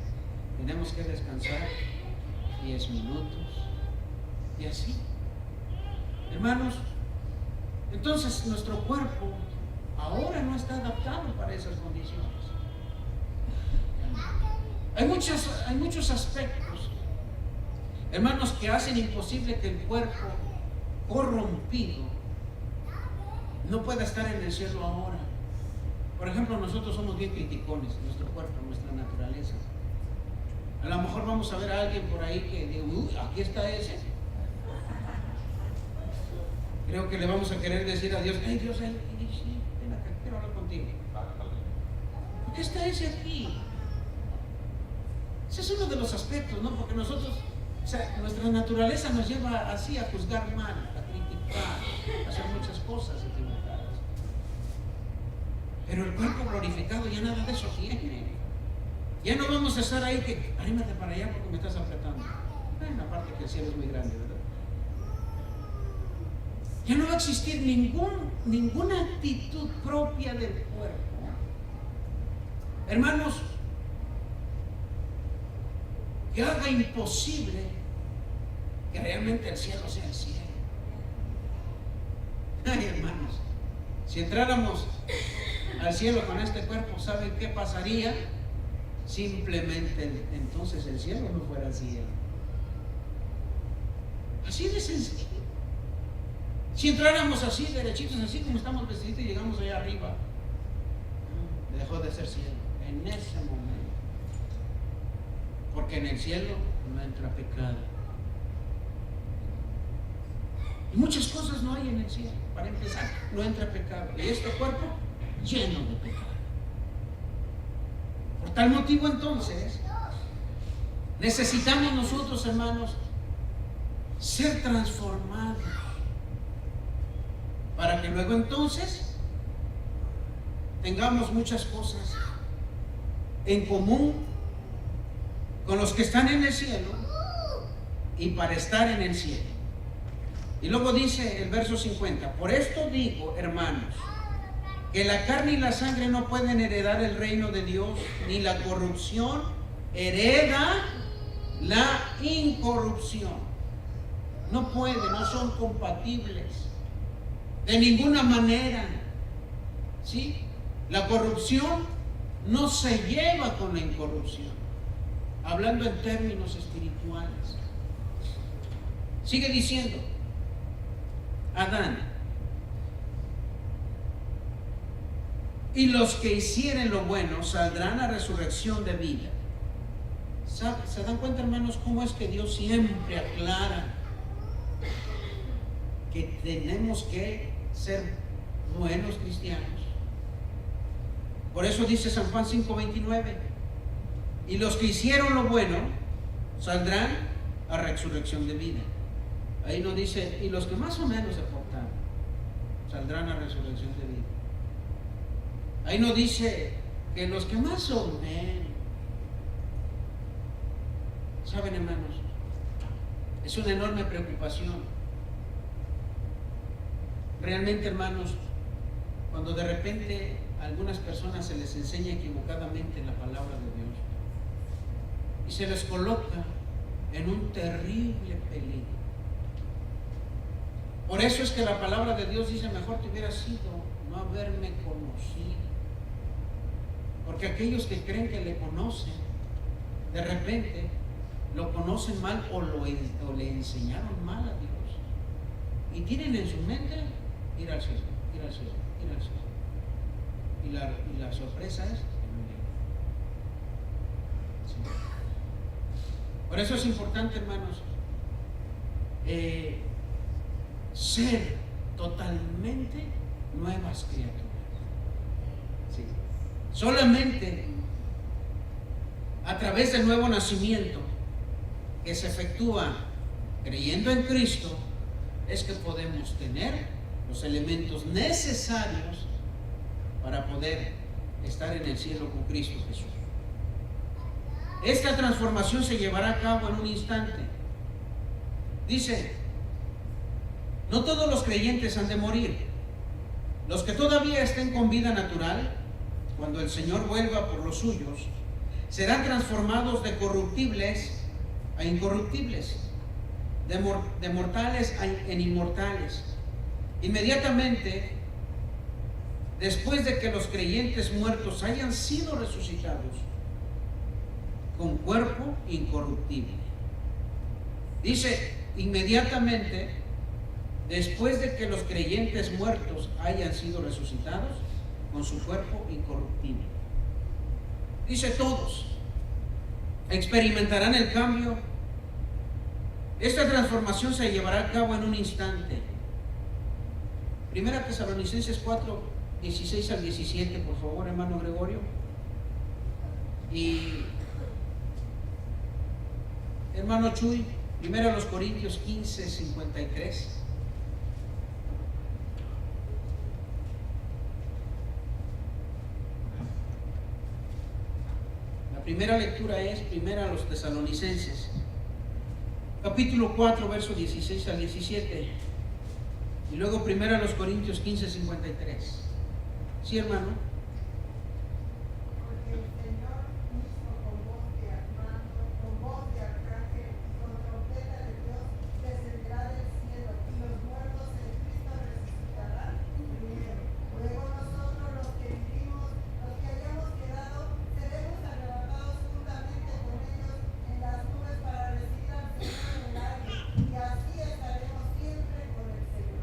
tenemos que descansar 10 minutos y así, hermanos. Entonces nuestro cuerpo ahora no está adaptado para esas condiciones. Hay muchos aspectos, hermanos, que hacen imposible que el cuerpo corrompido no pueda estar en el cielo ahora. Por ejemplo, nosotros somos bien criticones, nuestro cuerpo, nuestra naturaleza. A lo mejor vamos a ver a alguien por ahí que diga, aquí está ese. Creo que le vamos a querer decir a Dios, hey Dios, ven acá, quiero hablar contigo. ¿Por qué está ese aquí? Ese es uno de los aspectos, ¿no? Porque nosotros, nuestra naturaleza nos lleva así a juzgar mal, a criticar, a hacer muchas cosas equivocadas. Pero el cuerpo glorificado ya nada de eso tiene. Ya no vamos a estar ahí que, arrímate para allá porque me estás apretando. Bueno, aparte que el cielo es muy grande, ¿verdad? Ya no va a existir ninguna actitud propia del cuerpo. Hermanos, que haga imposible que realmente el cielo sea el cielo. Ay, hermanos, si entráramos al cielo con este cuerpo, ¿saben qué pasaría? Simplemente entonces el cielo no fuera el cielo. Así de sencillo. Si entráramos así, derechitos, así como estamos vestiditos y llegamos allá arriba, dejó de ser cielo en ese momento. Porque en el cielo no entra pecado. Y muchas cosas no hay en el cielo. Para empezar, no entra pecado. Y este cuerpo lleno de pecado. Por tal motivo, entonces, necesitamos nosotros, hermanos, ser transformados. Para que luego entonces tengamos muchas cosas en común con los que están en el cielo y para estar en el cielo. Y luego dice el verso 50, por esto digo, hermanos, que la carne y la sangre no pueden heredar el reino de Dios, ni la corrupción hereda la incorrupción. No puede, no son compatibles de ninguna manera. ¿Sí? La corrupción no se lleva con la incorrupción, hablando en términos espirituales. Sigue diciendo Adán: y los que hicieren lo bueno saldrán a resurrección de vida. ¿Se dan cuenta, hermanos, cómo es que Dios siempre aclara que tenemos que ser buenos cristianos? Por eso dice San Juan 5:29: y los que hicieron lo bueno saldrán a resurrección de vida. Ahí no dice, y los que más o menos se portaron saldrán a resurrección de vida. Ahí no dice que los que más o menos. ¿Saben, hermanos? Es una enorme preocupación. Realmente, hermanos, cuando de repente a algunas personas se les enseña equivocadamente la palabra de Dios y se les coloca en un terrible peligro. Por eso es que la palabra de Dios dice: mejor te hubiera sido no haberme conocido. Porque aquellos que creen que le conocen, de repente lo conocen mal o le enseñaron mal a Dios, y tienen en su mente ir al cielo, ir al cielo, ir al cielo, y la sorpresa es que no llegan. ¿Sí? Por eso es importante, hermanos, ser totalmente nuevas criaturas. ¿Sí? Solamente a través del nuevo nacimiento que se efectúa creyendo en Cristo es que podemos tener los elementos necesarios para poder estar en el cielo con Cristo Jesús. Esta transformación se llevará a cabo en un instante. Dice: no todos los creyentes han de morir. Los que todavía estén con vida natural, cuando el Señor vuelva por los suyos, serán transformados de corruptibles a incorruptibles, de mortales en inmortales. Inmediatamente después de que los creyentes muertos hayan sido resucitados con cuerpo incorruptible. Dice: inmediatamente después de que los creyentes muertos hayan sido resucitados con su cuerpo incorruptible. Dice: todos experimentarán el cambio. Esta transformación se llevará a cabo en un instante. Primera Tesalonicenses 4, 16 al 17, por favor, hermano Gregorio. Y hermano Chuy, primero a los Corintios 15, 53. La primera lectura es primera a los Tesalonicenses, capítulo 4, versos 16 al 17. Y luego primero a los Corintios 15, 53. ¿Sí, hermano? Porque el Señor mismo con voz de arcángel, con trompeta de Dios, descenderá del cielo, y los muertos en Cristo resucitarán primero. Luego nosotros, los que vivimos, los que hayamos quedado, seremos arrebatados juntamente con ellos en las nubes para recibir al Señor en el aire, y así estaremos siempre con el Señor.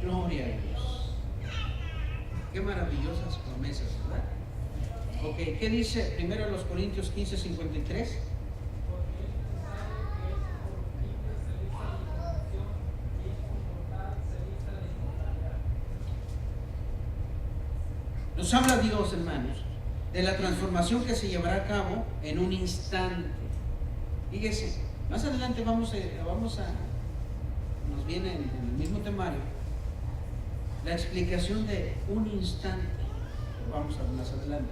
Gloria a Dios. Qué maravillosas promesas, ¿verdad? Ok, ¿qué dice primero los Corintios 15, 53? Nos habla Dios, hermanos, de la transformación que se llevará a cabo en un instante. Fíjese, más adelante nos viene en el mismo temario la explicación de un instante. Vamos a ver más adelante.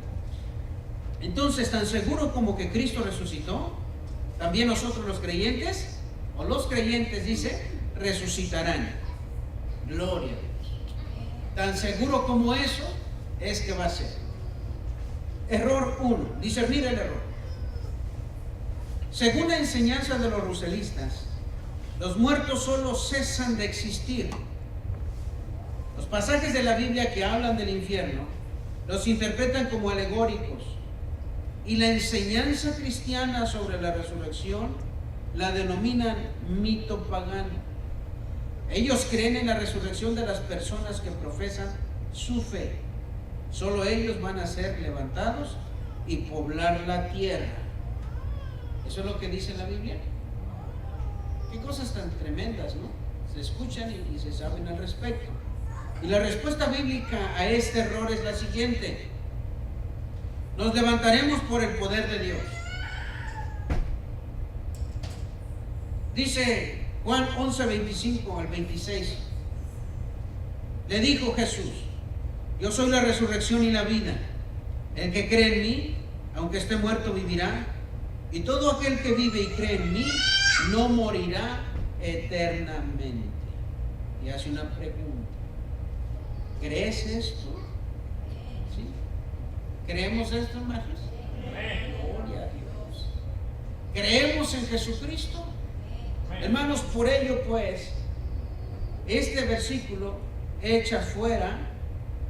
Entonces, tan seguro como que Cristo resucitó, también nosotros los creyentes, dice, resucitarán. Gloria a Dios. Tan seguro como eso es que va a ser. Error 1, discernir el error. Según la enseñanza de los russellistas, los muertos solo cesan de existir. Los pasajes de la Biblia que hablan del infierno los interpretan como alegóricos, y la enseñanza cristiana sobre la resurrección la denominan mito pagano. Ellos creen en la resurrección de las personas que profesan su fe. Solo ellos van a ser levantados y poblar la tierra. Eso es lo que dice la Biblia. Qué cosas tan tremendas, ¿no? Se escuchan y se saben al respecto. Y la respuesta bíblica a este error es la siguiente: nos levantaremos por el poder de Dios. Dice Juan 11, 25 al 26. Le dijo Jesús: yo soy la resurrección y la vida. El que cree en mí, aunque esté muerto, vivirá. Y todo aquel que vive y cree en mí, no morirá eternamente. Y hace una pregunta: ¿crees esto? ¿Sí? ¿Creemos esto, hermanos? Gloria a Dios. ¿Creemos en Jesucristo? Hermanos, por ello pues, este versículo echa fuera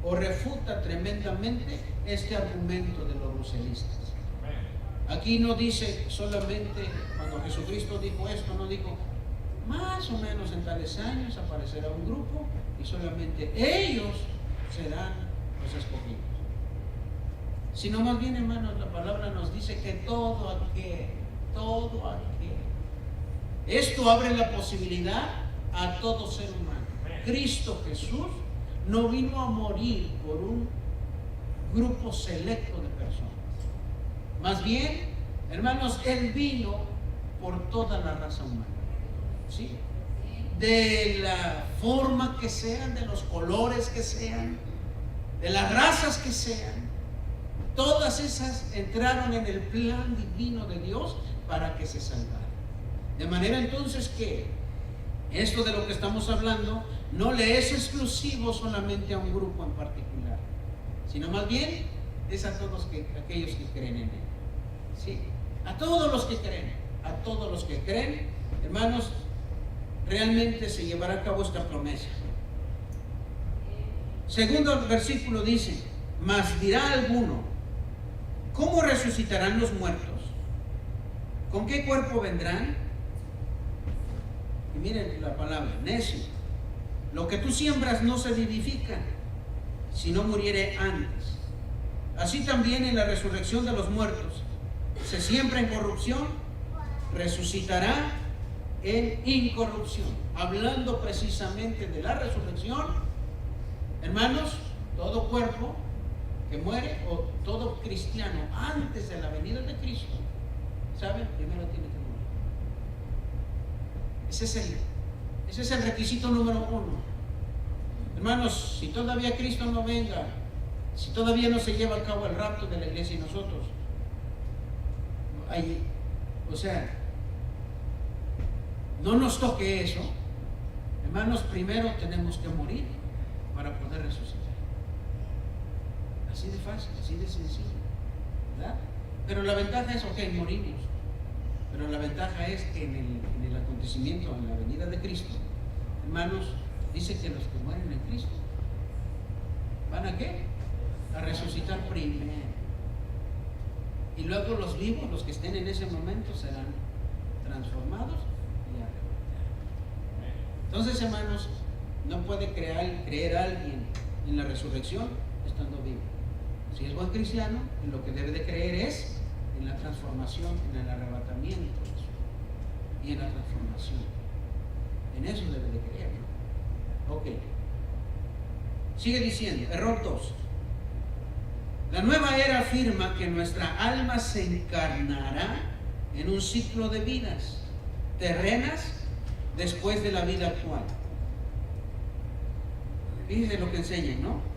o refuta tremendamente este argumento de los russellistas. Aquí no dice solamente, cuando Jesucristo dijo esto, no dijo más o menos en tales años aparecerá un grupo y solamente ellos serán los escogidos. Sino más bien, hermanos, la palabra nos dice que todo aquel. Esto abre la posibilidad a todo ser humano. Cristo Jesús no vino a morir por un grupo selecto de personas. Más bien, hermanos, Él vino por toda la raza humana. ¿Sí? De la forma que sean, de los colores que sean, de las razas que sean. Todas esas entraron en el plan divino de Dios para que se salvaran. De manera entonces que esto de lo que estamos hablando no le es exclusivo solamente a un grupo en particular, sino más bien es a todos aquellos que creen en Él. ¿Sí? A todos los que creen, hermanos, realmente se llevará a cabo esta promesa. Segundo versículo dice: mas dirá alguno, ¿cómo resucitarán los muertos? ¿Con qué cuerpo vendrán? Y miren la palabra, necio. Lo que tú siembras no se vivifica, si no muriere antes. Así también en la resurrección de los muertos, se siembra en corrupción, resucitará en incorrupción. Hablando precisamente de la resurrección, hermanos, todo cuerpo que muere o todo cristiano antes de la venida de Cristo, ¿saben? Primero tiene que morir. Ese es el requisito número 1. Hermanos, si todavía Cristo no venga, si todavía no se lleva a cabo el rapto de la iglesia y nosotros, no nos toque eso, hermanos, primero tenemos que morir para poder resucitar. Así de fácil, así de sencillo, ¿verdad? Pero la ventaja es, morimos. Pero la ventaja es que en el acontecimiento, en la venida de Cristo, hermanos, dice que los que mueren en Cristo ¿van a qué? A resucitar primero. Y luego los vivos, los que estén en ese momento, serán transformados y arrebatados. Entonces, hermanos, no puede creer alguien en la resurrección estando vivo. Si es buen cristiano, lo que debe de creer es en la transformación, en el arrebatamiento y en la transformación. En eso debe de creer, ¿no? Ok. Sigue diciendo, error 2. La nueva era afirma que nuestra alma se encarnará en un ciclo de vidas terrenas después de la vida actual. Fíjense lo que enseñan, ¿no?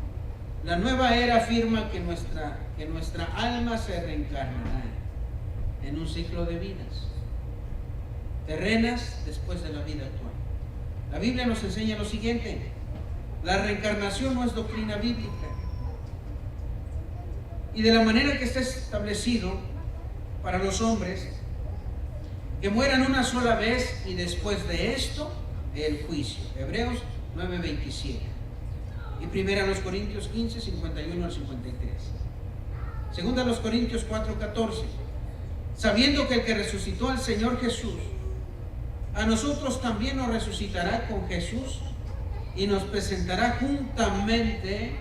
La nueva era afirma que nuestra alma se reencarnará en un ciclo de vidas terrenas después de la vida actual. La Biblia nos enseña lo siguiente: La reencarnación no es doctrina bíblica. Y de la manera que está establecido para los hombres, que mueran una sola vez y después de esto, el juicio. Hebreos 9:27. Y primera a los Corintios 15, 51 al 53. Segunda a los Corintios 4:14. Sabiendo que el que resucitó al Señor Jesús, a nosotros también nos resucitará con Jesús y nos presentará juntamente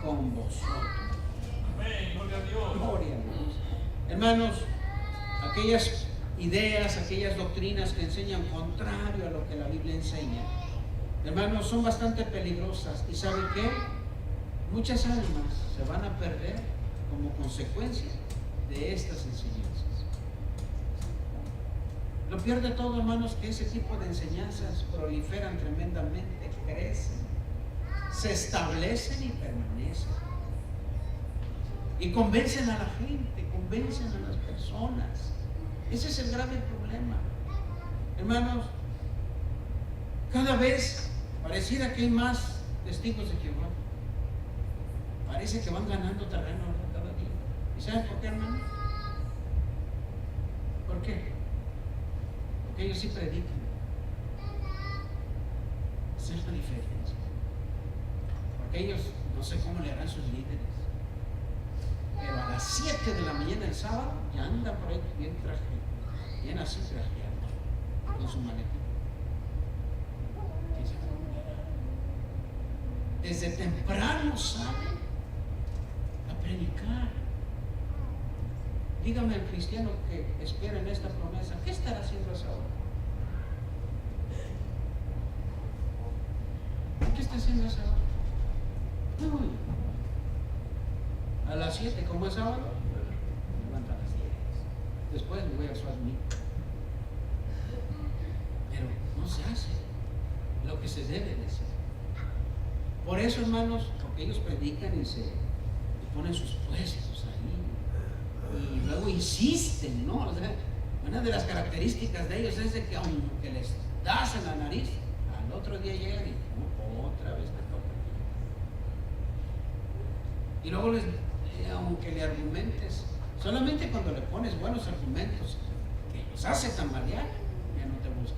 con vosotros. Amén, gloria a Dios. Gloria a Dios. Hermanos, aquellas ideas, aquellas doctrinas que enseñan contrario a lo que la Biblia enseña, hermanos, son bastante peligrosas. ¿Y saben qué? Muchas almas se van a perder como consecuencia de estas enseñanzas. Lo peor de todo, hermanos, que ese tipo de enseñanzas proliferan tremendamente, crecen, se establecen y permanecen. Y convencen a la gente, convencen a las personas. Ese es el grave problema. Hermanos, cada vez pareciera que hay más testigos de Jehová. Parece que van ganando terreno cada día. ¿Y saben por qué, hermano? ¿Por qué? Porque ellos sí predican. Esa es la diferencia. Porque ellos no sé cómo le harán sus líderes, pero a las 7 de la mañana el sábado ya andan por ahí bien trajeados, bien así trajeados, con su maletín. Desde temprano salen a predicar. Dígame el cristiano que espera en esta promesa, ¿qué estará haciendo a esa hora? ¿Qué está haciendo a esa hora? Uy, a las 7, como es sábado, me levanto a las 10. Después me voy a Suazmí. Pero no se hace lo que se debe de hacer. Por eso, hermanos, porque ellos predican y ponen sus puestos ahí. Y luego insisten, ¿no? O sea, una de las características de ellos es de que aunque les das en la nariz, al otro día llegan y otra vez te toca. Y luego aunque le argumentes, solamente cuando le pones buenos argumentos que los hace tambalear, ya no te buscan.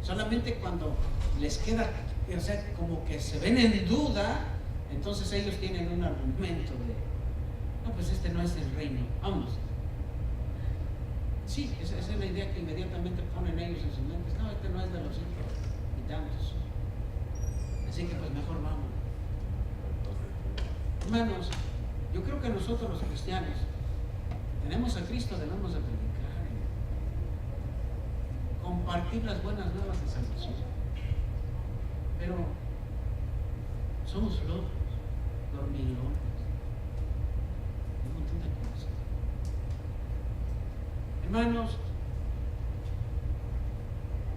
Solamente cuando les queda, o sea, como que se ven en duda, entonces ellos tienen un argumento de, no, pues este no es el reino, vamos. Sí, esa es la idea que inmediatamente ponen ellos en sus mentes. No, este no es de los hijos y tantos. Así que pues mejor vamos. Hermanos, yo creo que nosotros los cristianos tenemos a Cristo, debemos de predicar, compartir las buenas nuevas de salvación. Pero somos flojos, dormilones, un montón de cosas. Hermanos,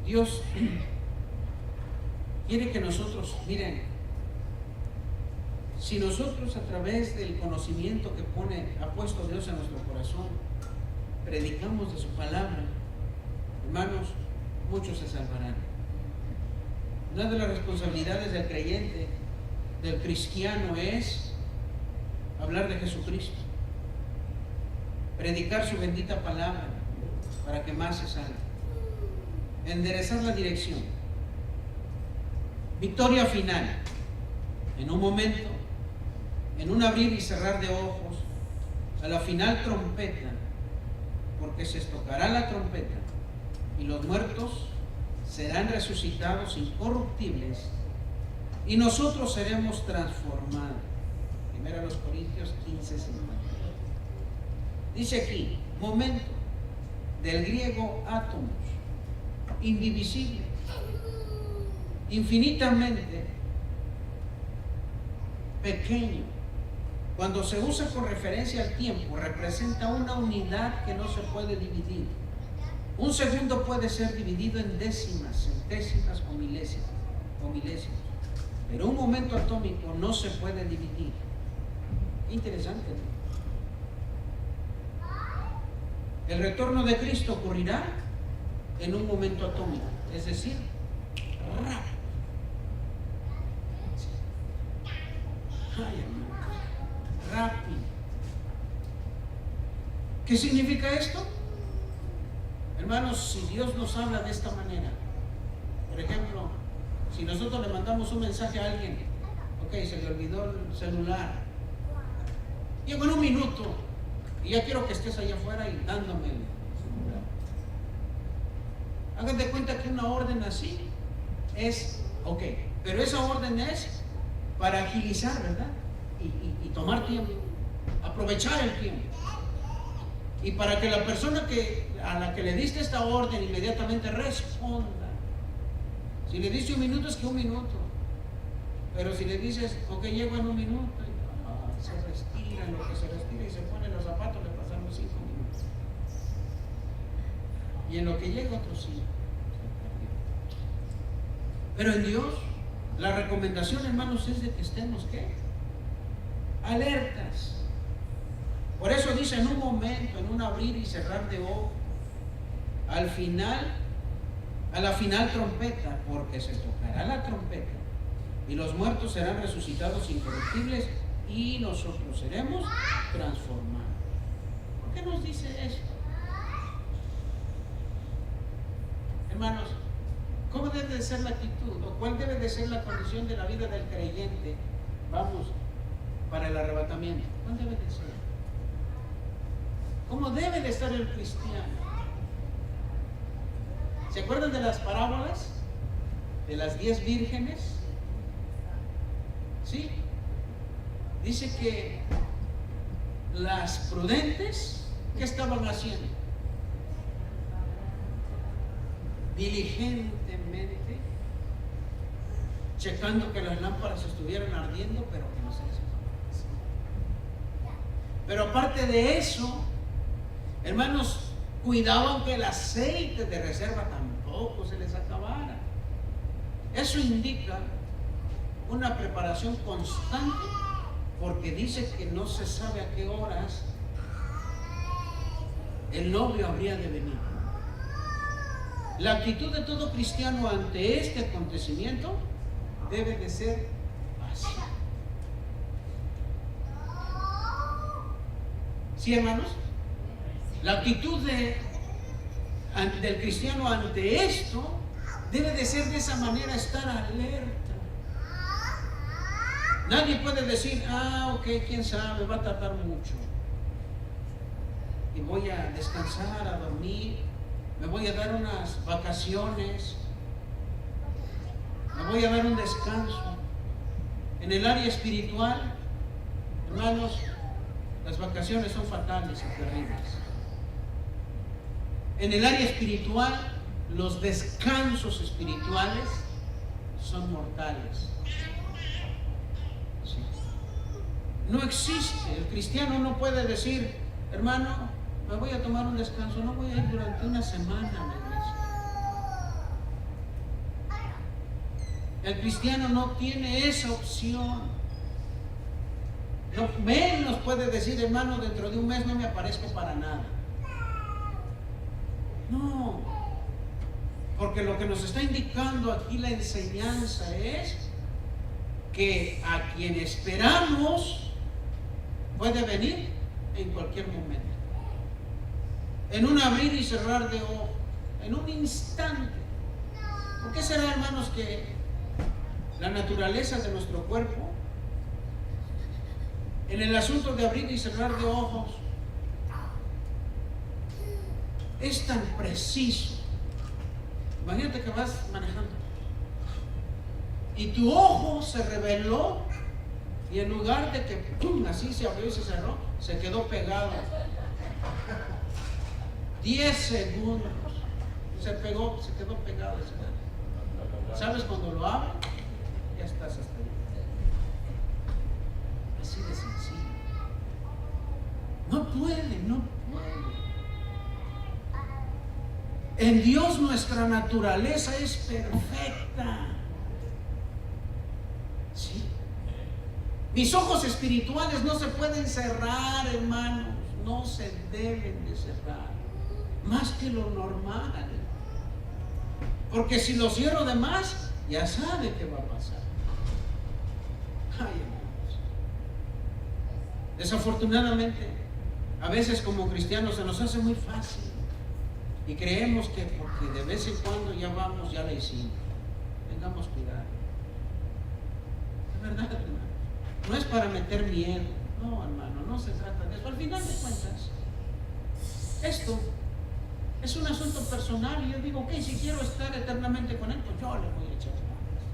Dios quiere que nosotros, miren, si nosotros a través del conocimiento que ha puesto Dios en nuestro corazón, predicamos de su palabra, hermanos, muchos se salvarán. Una de las responsabilidades del creyente, del cristiano, es hablar de Jesucristo, predicar su bendita palabra para que más se salven, enderezar la dirección, victoria final, en un momento, en un abrir y cerrar de ojos, a la final trompeta, porque se tocará la trompeta y los muertos serán resucitados incorruptibles y nosotros seremos transformados. Primero a los Corintios 15, 50. Dice aquí, momento, del griego átomos, indivisible, infinitamente pequeño. Cuando se usa con referencia al tiempo, representa una unidad que no se puede dividir. Un segundo puede ser dividido en décimas, centésimas o milésimas, pero un momento atómico no se puede dividir. Interesante, ¿no? El retorno de Cristo ocurrirá en un momento atómico, es decir, rápido. ¿Qué significa esto? Hermanos, si Dios nos habla de esta manera, por ejemplo, si nosotros le mandamos un mensaje a alguien, ok, se le olvidó el celular, llego en un minuto y ya quiero que estés allá afuera y dándome el celular. Hagan de cuenta que una orden así es, ok, pero esa orden es para agilizar, ¿verdad? Y tomar tiempo, aprovechar el tiempo. Y para que la persona a la que le diste esta orden inmediatamente responda. Si le diste un minuto, es que un minuto. Pero si le dices, ok, llego en un minuto, se respira, en lo que se respira y se pone los zapatos, le pasaron 5 minutos. Y en lo que llega otros 5. Pero en Dios, la recomendación, hermanos, es de que estemos, ¿qué? Alertas. Por eso dice en un momento, en un abrir y cerrar de ojos, al final, a la final trompeta, porque se tocará la trompeta y los muertos serán resucitados incorruptibles y nosotros seremos transformados. ¿Por qué nos dice esto? Hermanos, ¿cómo debe de ser la actitud o cuál debe de ser la condición de la vida del creyente? Vamos, para el arrebatamiento. ¿Cuál debe de ser? ¿Cómo debe de estar el cristiano? ¿Se acuerdan de las parábolas? De las 10 vírgenes. ¿Sí? Dice que las prudentes, ¿qué estaban haciendo? Diligentemente, checando que las lámparas estuvieran ardiendo, pero que no se les apagaran. Pero aparte de eso, hermanos, cuidaban que el aceite de reserva tampoco se les acabara. Eso indica una preparación constante, porque dice que no se sabe a qué horas el novio habría de venir. La actitud de todo cristiano ante este acontecimiento debe de ser así. ¿Sí, hermanos? La actitud del cristiano ante esto debe de ser de esa manera, estar alerta. Nadie puede decir, ok, quién sabe, va a tardar mucho. Y voy a descansar, a dormir, me voy a dar unas vacaciones, me voy a dar un descanso. En el área espiritual, hermanos, las vacaciones son fatales y terribles. En el área espiritual, los descansos espirituales son mortales. Sí. No existe. El cristiano no puede decir, hermano, me voy a tomar un descanso, no voy a ir durante una semana a la iglesia. El cristiano no tiene esa opción. No menos puede decir, hermano, dentro de un mes no me aparezco para nada. No, porque lo que nos está indicando aquí la enseñanza es que a quien esperamos puede venir en cualquier momento, en un abrir y cerrar de ojos, en un instante. ¿Por qué será, hermanos, que la naturaleza de nuestro cuerpo, en el asunto de abrir y cerrar de ojos, es tan preciso? Imagínate que vas manejando y tu ojo se reveló y en lugar de que ¡pum!, así se abrió y se cerró, se quedó pegado 10 segundos, se quedó pegado. ¿Sabes? Cuando lo abres, ya estás hasta ahí. Así de sencillo. No puede. En Dios nuestra naturaleza es perfecta. ¿Sí? Mis ojos espirituales no se pueden cerrar, hermanos. No se deben de cerrar más que lo normal. Porque si lo cierro de más, ya sabe qué va a pasar. Ay, hermanos. Desafortunadamente, a veces como cristianos se nos hace muy fácil y creemos que porque de vez en cuando ya vamos, ya la hicimos. Tengamos cuidado. De verdad, hermano. No es para meter miedo. No, hermano, no se trata de eso. Al final de cuentas, esto es un asunto personal y yo digo, ok, si quiero estar eternamente con Él, pues yo le voy a echar ganas.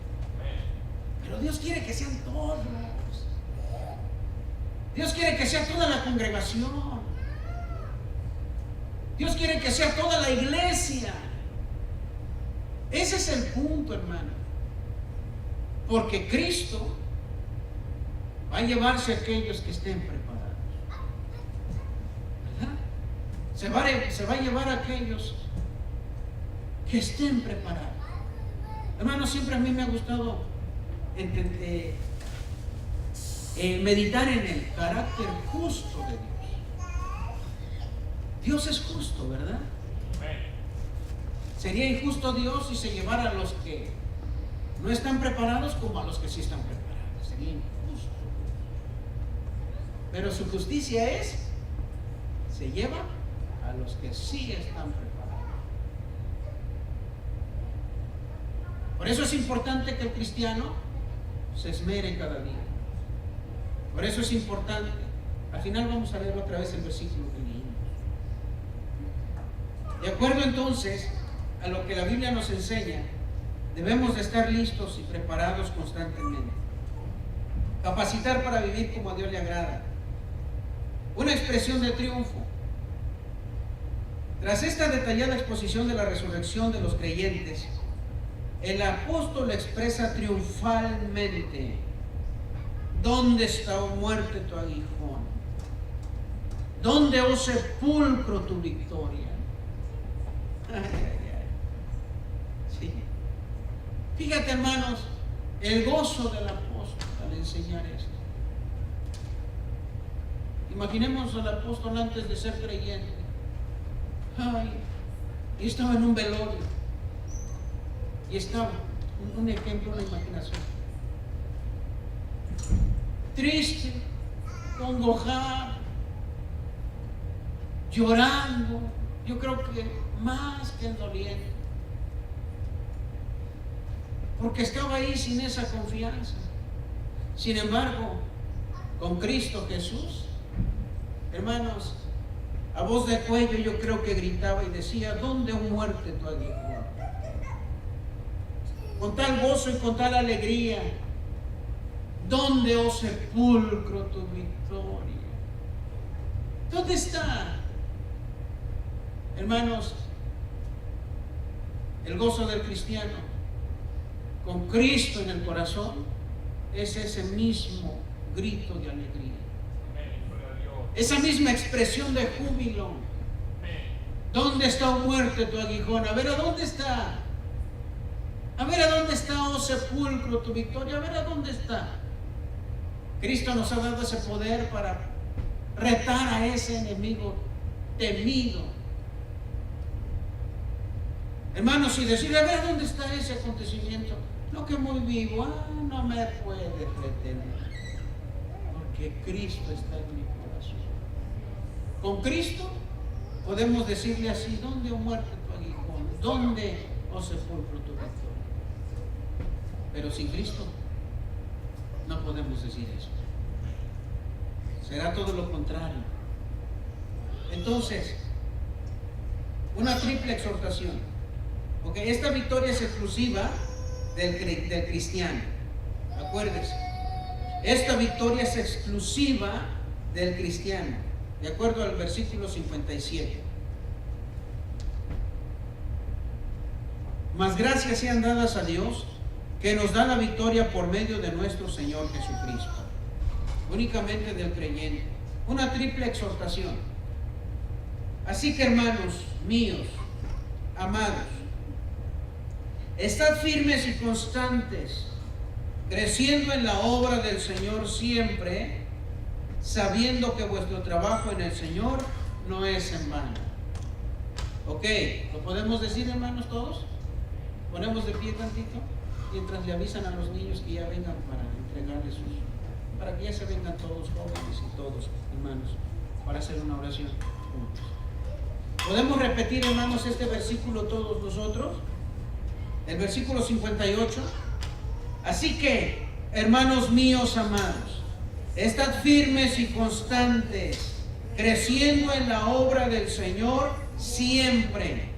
Pero Dios quiere que sean todos. Dios quiere que sea toda la congregación. Dios quiere que sea toda la iglesia. Ese es el punto, hermano. Porque Cristo va a llevarse a aquellos que estén preparados. ¿Verdad? Se va a llevar a aquellos que estén preparados. Hermano, siempre a mí me ha gustado meditar en el carácter justo de Dios. Dios es justo, ¿verdad? Sería injusto Dios si se llevara a los que no están preparados como a los que sí están preparados. Sería injusto. Pero su justicia se lleva a los que sí están preparados. Por eso es importante que el cristiano se esmere cada día. Por eso es importante. Al final vamos a leer otra vez el versículo que leímos. De acuerdo entonces a lo que la Biblia nos enseña, debemos de estar listos y preparados constantemente. Capacitar para vivir como a Dios le agrada. Una expresión de triunfo. Tras esta detallada exposición de la resurrección de los creyentes, el apóstol expresa triunfalmente: ¿dónde está, oh muerte, tu aguijón? ¿Dónde, oh sepulcro, tu victoria? Ay, ay, ay. Sí. Fíjate, hermanos, el gozo del apóstol al enseñar esto. Imaginemos al apóstol antes de ser creyente. Ay, y estaba en un velorio. Y estaba, un ejemplo, una imaginación. Triste, congojado, llorando. Yo creo que más que el doliente. Porque estaba ahí sin esa confianza. Sin embargo, con Cristo Jesús, hermanos, a voz de cuello yo creo que gritaba y decía: ¿dónde, oh muerte, tu aguijón? Con tal gozo y con tal alegría, ¿dónde, oh sepulcro, tu victoria? ¿Dónde está? Hermanos, el gozo del cristiano con Cristo en el corazón es ese mismo grito de alegría. Esa misma expresión de júbilo. ¿Dónde está, oh muerte, tu aguijón? A ver, ¿a dónde está? A ver, ¿a dónde está, oh sepulcro, tu victoria? A ver, ¿a dónde está? Cristo nos ha dado ese poder para retar a ese enemigo temido. Hermanos, y decirle: a ver, ¿dónde está ese acontecimiento? Lo que muy vivo, no me puede retener. Porque Cristo está en mi corazón. Con Cristo podemos decirle así: ¿dónde, oh muerte, tu aguijón? ¿Dónde, oh sepulcro, tu victoria? Pero sin Cristo no podemos decir eso. Será todo lo contrario. Entonces, una triple exhortación. Porque esta victoria es exclusiva del cristiano. Acuérdense. Esta victoria es exclusiva del cristiano. De acuerdo al versículo 57. Mas gracias sean dadas a Dios, que nos da la victoria por medio de nuestro Señor Jesucristo. Únicamente del creyente. Una triple exhortación. Así que, hermanos míos, amados, estad firmes y constantes, creciendo en la obra del Señor siempre, sabiendo que vuestro trabajo en el Señor no es en vano. Ok, ¿lo podemos decir, hermanos, todos? Ponemos de pie tantito mientras le avisan a los niños que ya vengan para entregarles para que ya se vengan todos, jóvenes y todos, hermanos. para hacer una oración juntos. ¿Podemos repetir, hermanos, este versículo todos nosotros? El versículo 58. Así que, hermanos míos amados, estad firmes y constantes, creciendo en la obra del Señor siempre,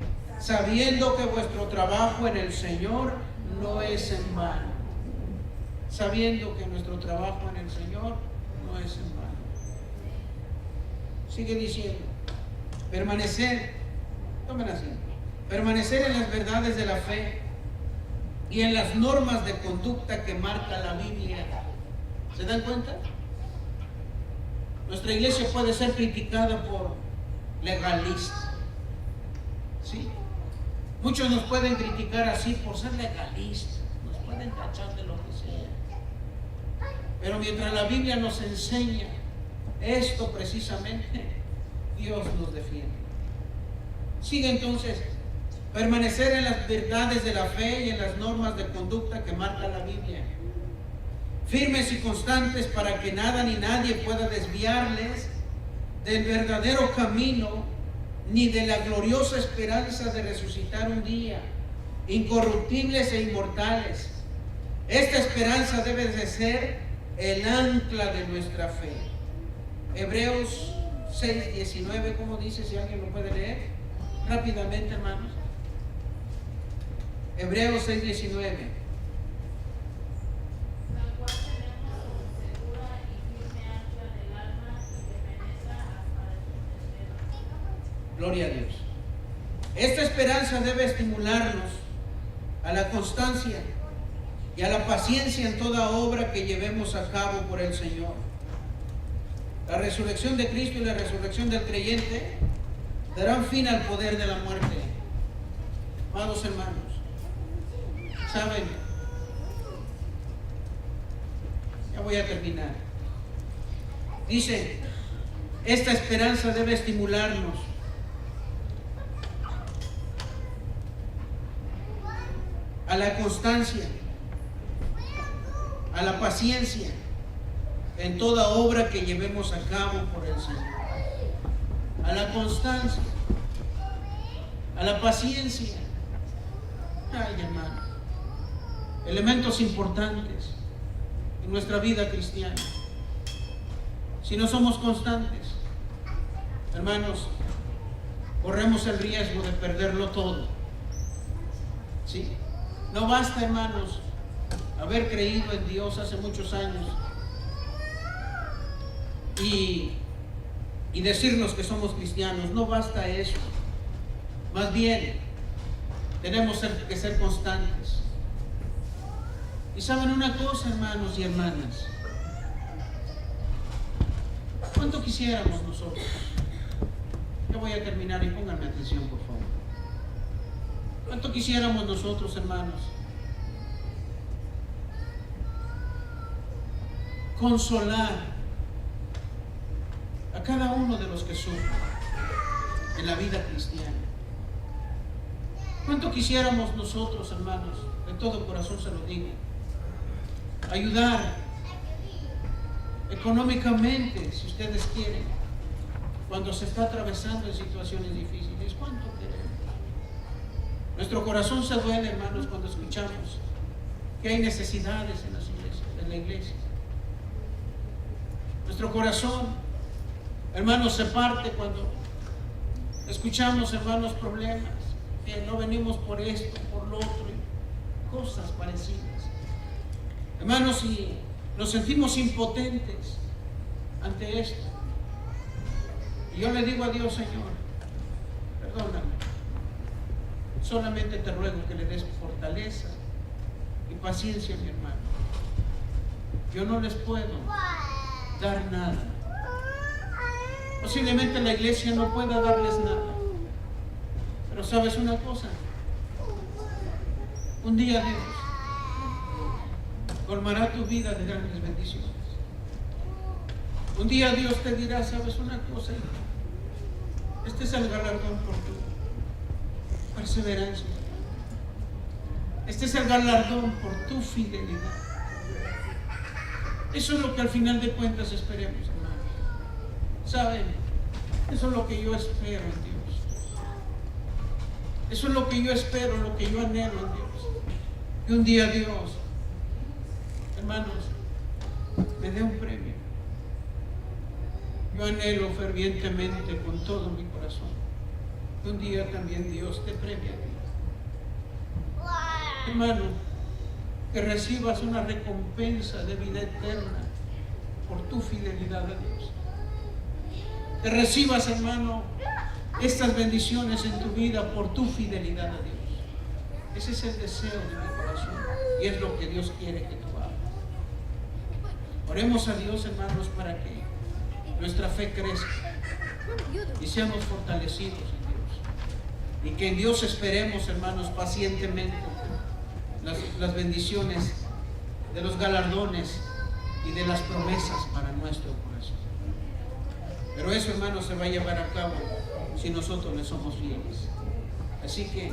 sabiendo que vuestro trabajo en el Señor no es en vano. Sabiendo que nuestro trabajo en el Señor no es en vano. Sigue diciendo, permanecer, tomen asiento, permanecer en las verdades de la fe y en las normas de conducta que marca la Biblia. ¿Se dan cuenta? Nuestra iglesia puede ser criticada por legalista. ¿Sí? Muchos nos pueden criticar así por ser legalistas, nos pueden tachar de lo que sea. Pero mientras la Biblia nos enseña esto precisamente, Dios nos defiende. Sigue entonces, permanecer en las verdades de la fe y en las normas de conducta que marca la Biblia. Firmes y constantes para que nada ni nadie pueda desviarles del verdadero camino, ni de la gloriosa esperanza de resucitar un día, incorruptibles e inmortales. Esta esperanza debe de ser el ancla de nuestra fe. Hebreos 6:19, ¿cómo dice? Si alguien lo puede leer rápidamente, hermanos. Hebreos 6:19. Gloria a Dios. Esta esperanza debe estimularnos a la constancia y a la paciencia en toda obra que llevemos a cabo por el Señor. La resurrección de Cristo y la resurrección del creyente darán fin al poder de la muerte. Amados hermanos, ¿saben? Ya voy a terminar. Dice, esta esperanza debe estimularnos a la constancia, a la paciencia en toda obra que llevemos a cabo por el Señor. A la constancia, a la paciencia. Ay, hermano, elementos importantes en nuestra vida cristiana. Si no somos constantes, hermanos, corremos el riesgo de perderlo todo. ¿Sí? No basta, hermanos, haber creído en Dios hace muchos años y decirnos que somos cristianos. No basta eso. Más bien, tenemos que ser constantes. Y saben una cosa, hermanos y hermanas, ¿cuánto quisiéramos nosotros? Yo voy a terminar y pónganme atención, por favor. ¿Cuánto quisiéramos nosotros, hermanos, consolar a cada uno de los que sufren en la vida cristiana? ¿Cuánto quisiéramos nosotros, hermanos, de todo corazón se lo digo, ayudar económicamente, si ustedes quieren, cuando se está atravesando en situaciones difíciles? ¿Cuánto queremos? Nuestro corazón se duele, hermanos, cuando escuchamos que hay necesidades en las iglesias, en la iglesia. Nuestro corazón, hermanos, se parte cuando escuchamos, hermanos, problemas, que no venimos por esto, por lo otro, y cosas parecidas. Hermanos, y nos sentimos impotentes ante esto. Y yo le digo a Dios, Señor, perdóname, solamente te ruego que le des fortaleza y paciencia a mi hermano. Yo no les puedo dar nada. Posiblemente la iglesia no pueda darles nada. Pero ¿sabes una cosa? Un día Dios colmará tu vida de grandes bendiciones. Un día Dios te dirá, ¿sabes una cosa? Este es el galardón por tu perseverancia. Este es el galardón por tu fidelidad. Eso es lo que al final de cuentas esperemos, hermanos. ¿Saben? Eso es lo que yo espero en Dios. Eso es lo que yo espero, lo que yo anhelo en Dios. Que un día Dios, hermanos, me dé un premio. Yo anhelo fervientemente con todo mi corazón que un día también Dios te premie a ti. Hermano, que recibas una recompensa de vida eterna por tu fidelidad a Dios. Que recibas, hermano, estas bendiciones en tu vida por tu fidelidad a Dios. Ese es el deseo de mi corazón y es lo que Dios quiere que tú hagas. Oremos a Dios, hermanos, para que nuestra fe crezca y seamos fortalecidos en Dios. Y que en Dios esperemos, hermanos, pacientemente las bendiciones de los galardones y de las promesas para nuestro corazón. Pero eso, hermanos, se va a llevar a cabo si nosotros le somos fieles. Así que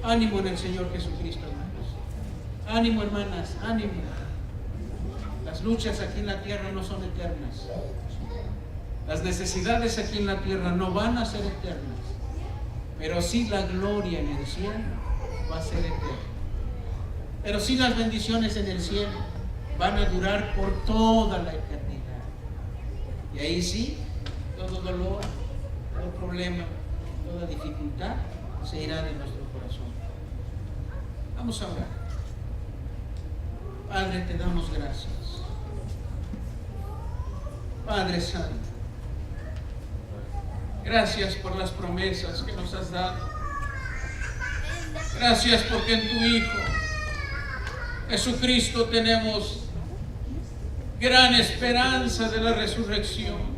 ánimo en el Señor Jesucristo, hermanos. Ánimo, hermanas, ánimo. Las luchas aquí en la tierra no son eternas. Las necesidades aquí en la tierra no van a ser eternas. Pero sí la gloria en el cielo va a ser eterna. Pero sí las bendiciones en el cielo van a durar por toda la eternidad. Y ahí sí, todo dolor, todo problema, toda dificultad se irá de nuestro corazón. Vamos a orar. Padre, te damos gracias. Padre Santo, gracias por las promesas que nos has dado. Gracias porque en tu Hijo Jesucristo tenemos gran esperanza de la resurrección.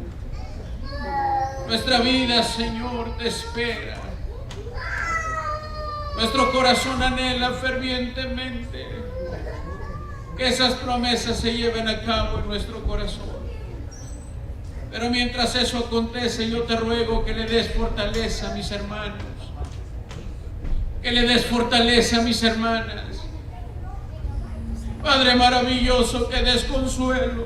Nuestra vida, Señor, te espera. Nuestro corazón anhela fervientemente que esas promesas se lleven a cabo en nuestro corazón. Pero mientras eso acontece, yo te ruego que le des fortaleza a mis hermanos, que le des fortaleza a mis hermanas. Padre maravilloso, que des consuelo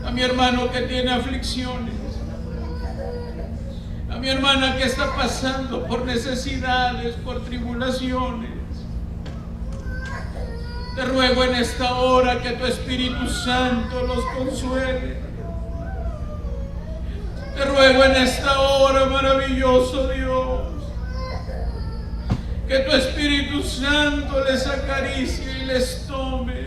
a mi hermano que tiene aflicciones, a mi hermana que está pasando por necesidades, por tribulaciones. Te ruego en esta hora que tu Espíritu Santo los consuele. Te ruego en esta hora, maravilloso Dios, que tu Espíritu Santo les acaricie y les tome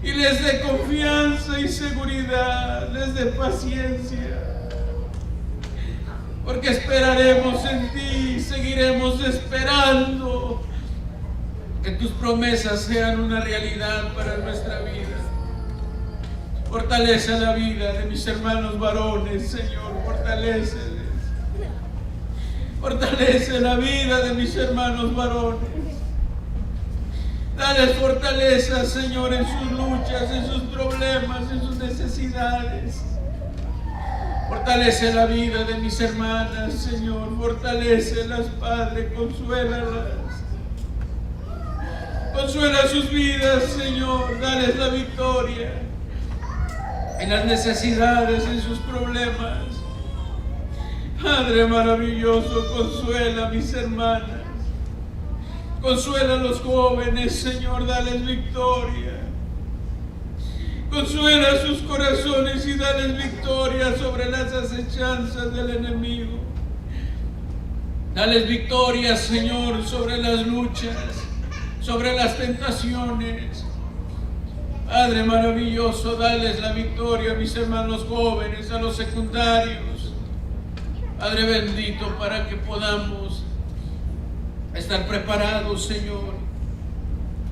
y les dé confianza y seguridad, les dé paciencia, porque esperaremos en ti, seguiremos esperando que tus promesas sean una realidad para nuestra vida. Fortalece la vida de mis hermanos varones, Señor, fortaléceles. Fortalece la vida de mis hermanos varones. Dales fortaleza, Señor, en sus luchas, en sus problemas, en sus necesidades. Fortalece la vida de mis hermanas, Señor. Fortalécelas, Padre, consuélalas. Consuela sus vidas, Señor. Dales la victoria en las necesidades, en sus problemas. Padre maravilloso, consuela a mis hermanas. Consuela a los jóvenes, Señor, dales victoria. Consuela sus corazones y dales victoria sobre las acechanzas del enemigo. Dales victoria, Señor, sobre las luchas, sobre las tentaciones. Padre maravilloso, dales la victoria a mis hermanos jóvenes, a los secundarios. Padre bendito, para que podamos estar preparados, Señor,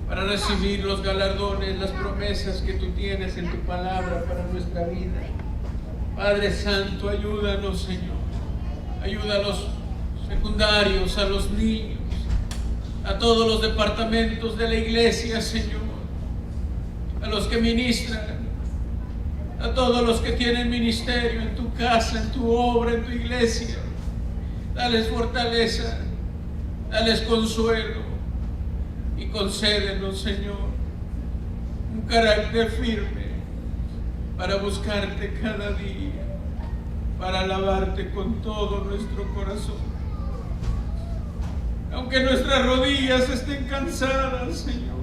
para recibir los galardones, las promesas que tú tienes en tu palabra para nuestra vida. Padre Santo, ayúdanos, Señor. Ayuda a los secundarios, a los niños, a todos los departamentos de la iglesia, Señor, a los que ministran, a todos los que tienen ministerio en tu casa, en tu obra, en tu iglesia. Dales fortaleza, dales consuelo y concédenos, Señor, un carácter firme para buscarte cada día, para alabarte con todo nuestro corazón. Aunque nuestras rodillas estén cansadas, Señor.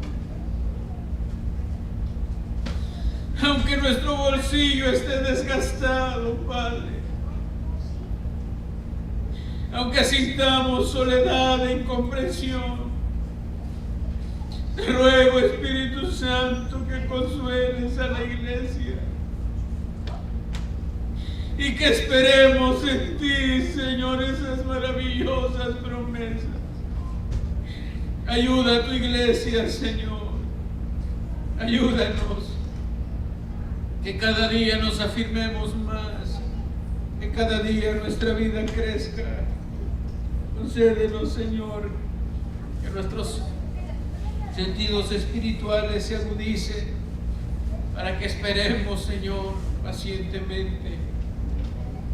Aunque nuestro bolsillo esté desgastado, Padre. Aunque sintamos soledad e incomprensión, te ruego, Espíritu Santo, que consueles a la iglesia y que esperemos en ti, Señor, esas maravillosas promesas. Ayuda a tu iglesia, Señor. Ayúdanos. Que cada día nos afirmemos más. Que cada día nuestra vida crezca. Concédenos, Señor, que nuestros sentidos espirituales se agudicen para que esperemos, Señor, pacientemente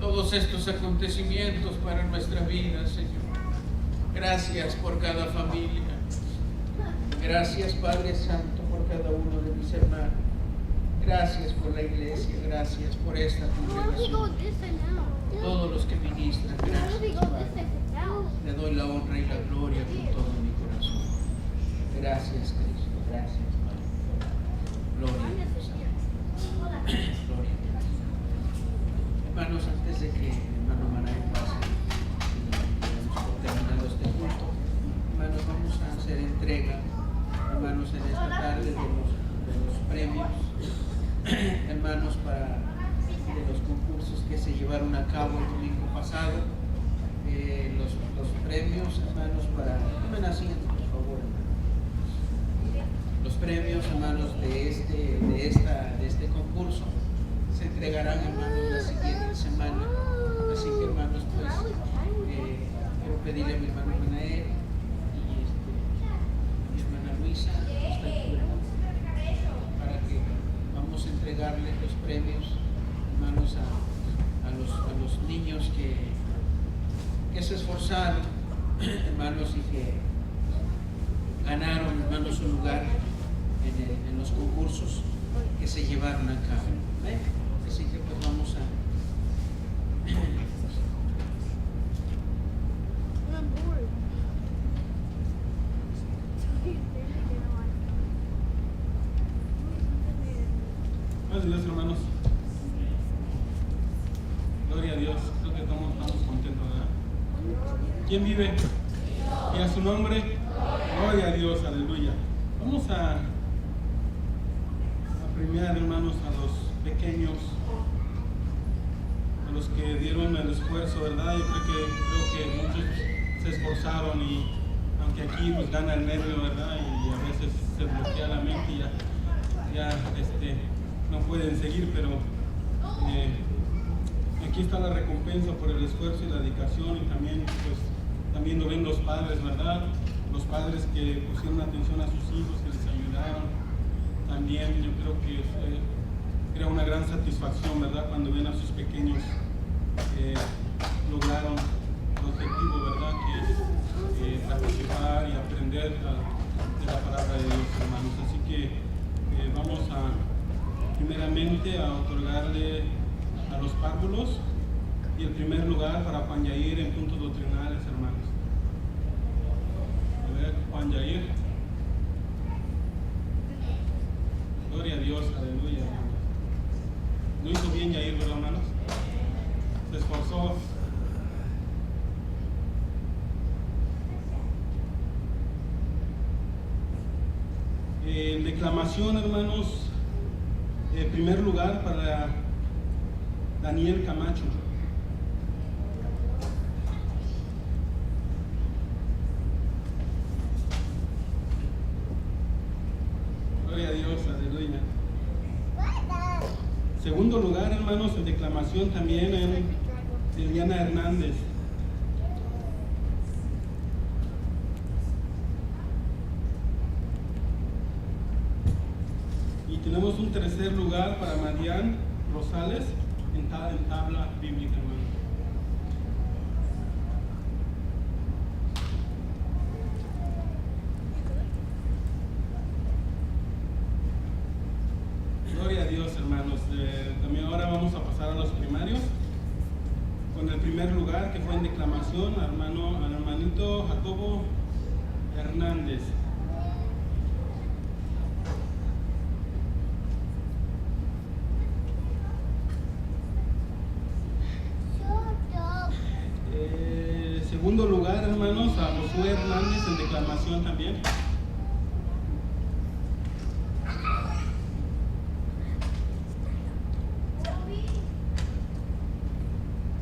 todos estos acontecimientos para nuestra vida, Señor. Gracias por cada familia. Gracias, Padre Santo, por cada uno de mis hermanos. Gracias por la iglesia. Gracias por esta congregación. Todos los que ministran, gracias, Padre. Le doy la honra y la gloria con todo mi corazón. Gracias, Cristo. Gracias, Padre. Gloria a Dios. Gloria a Dios. Hermanos, antes de que el hermano Maray pase y demos por terminado este culto, hermanos, vamos a hacer entrega, hermanos, en esta tarde de los premios, hermanos, de los concursos que se llevaron a cabo el domingo pasado. Los premios, hermanos, tomen asiento, por favor, hermanos. Los premios, hermanos, de este concurso se entregarán, hermanos, la siguiente semana. Así que, hermanos, pues quiero pedirle a mi hermano Manael y mi hermana Luisa para que vamos a entregarle los premios, hermanos, a los niños que se esforzaron, hermanos, y que ganaron, hermanos, un lugar en los concursos que se llevaron a cabo. Así que pues vamos a Dios, hermanos. Gloria a Dios. Creo que estamos contentos, ¿verdad? ¿Quién vive? Y a su nombre, gloria a Dios, aleluya. Vamos a premiar, hermanos, a los pequeños, a los que dieron el esfuerzo, ¿verdad? Yo creo que muchos se esforzaron y aunque aquí pues gana el nervio, ¿verdad? Y a veces se bloquea la mente y ya no pueden seguir, pero aquí está la recompensa por el esfuerzo y la dedicación, y también lo ven los padres, ¿verdad? Los padres que pusieron atención a sus hijos, que les ayudaron. También yo creo que crea una gran satisfacción, ¿verdad? Cuando ven a sus pequeños lograron el objetivo, ¿verdad? Que es participar y aprender de la palabra de Dios, hermanos. Así que vamos primeramente a otorgarle a los párvulos, y el primer lugar para Juan Yair en puntos doctrinales, hermanos. A ver, Juan Yair. Gloria a Dios, aleluya, hermanos. Lo hizo bien Yair, ¿verdad, hermanos? Se esforzó. En declamación, hermanos, primer lugar para Daniel Camacho. Gloria a Dios, aleluya. Segundo lugar, hermanos, en declamación también en Liliana Hernández. Y tenemos un tercer lugar para Marian Rosales en tabla bíblica, hermano. Gloria a Dios, hermanos. primarios, con el primer lugar que fue en declamación al hermanito Jacobo Hernández. Segundo lugar, hermanos, a Josué Hernández en declamación también.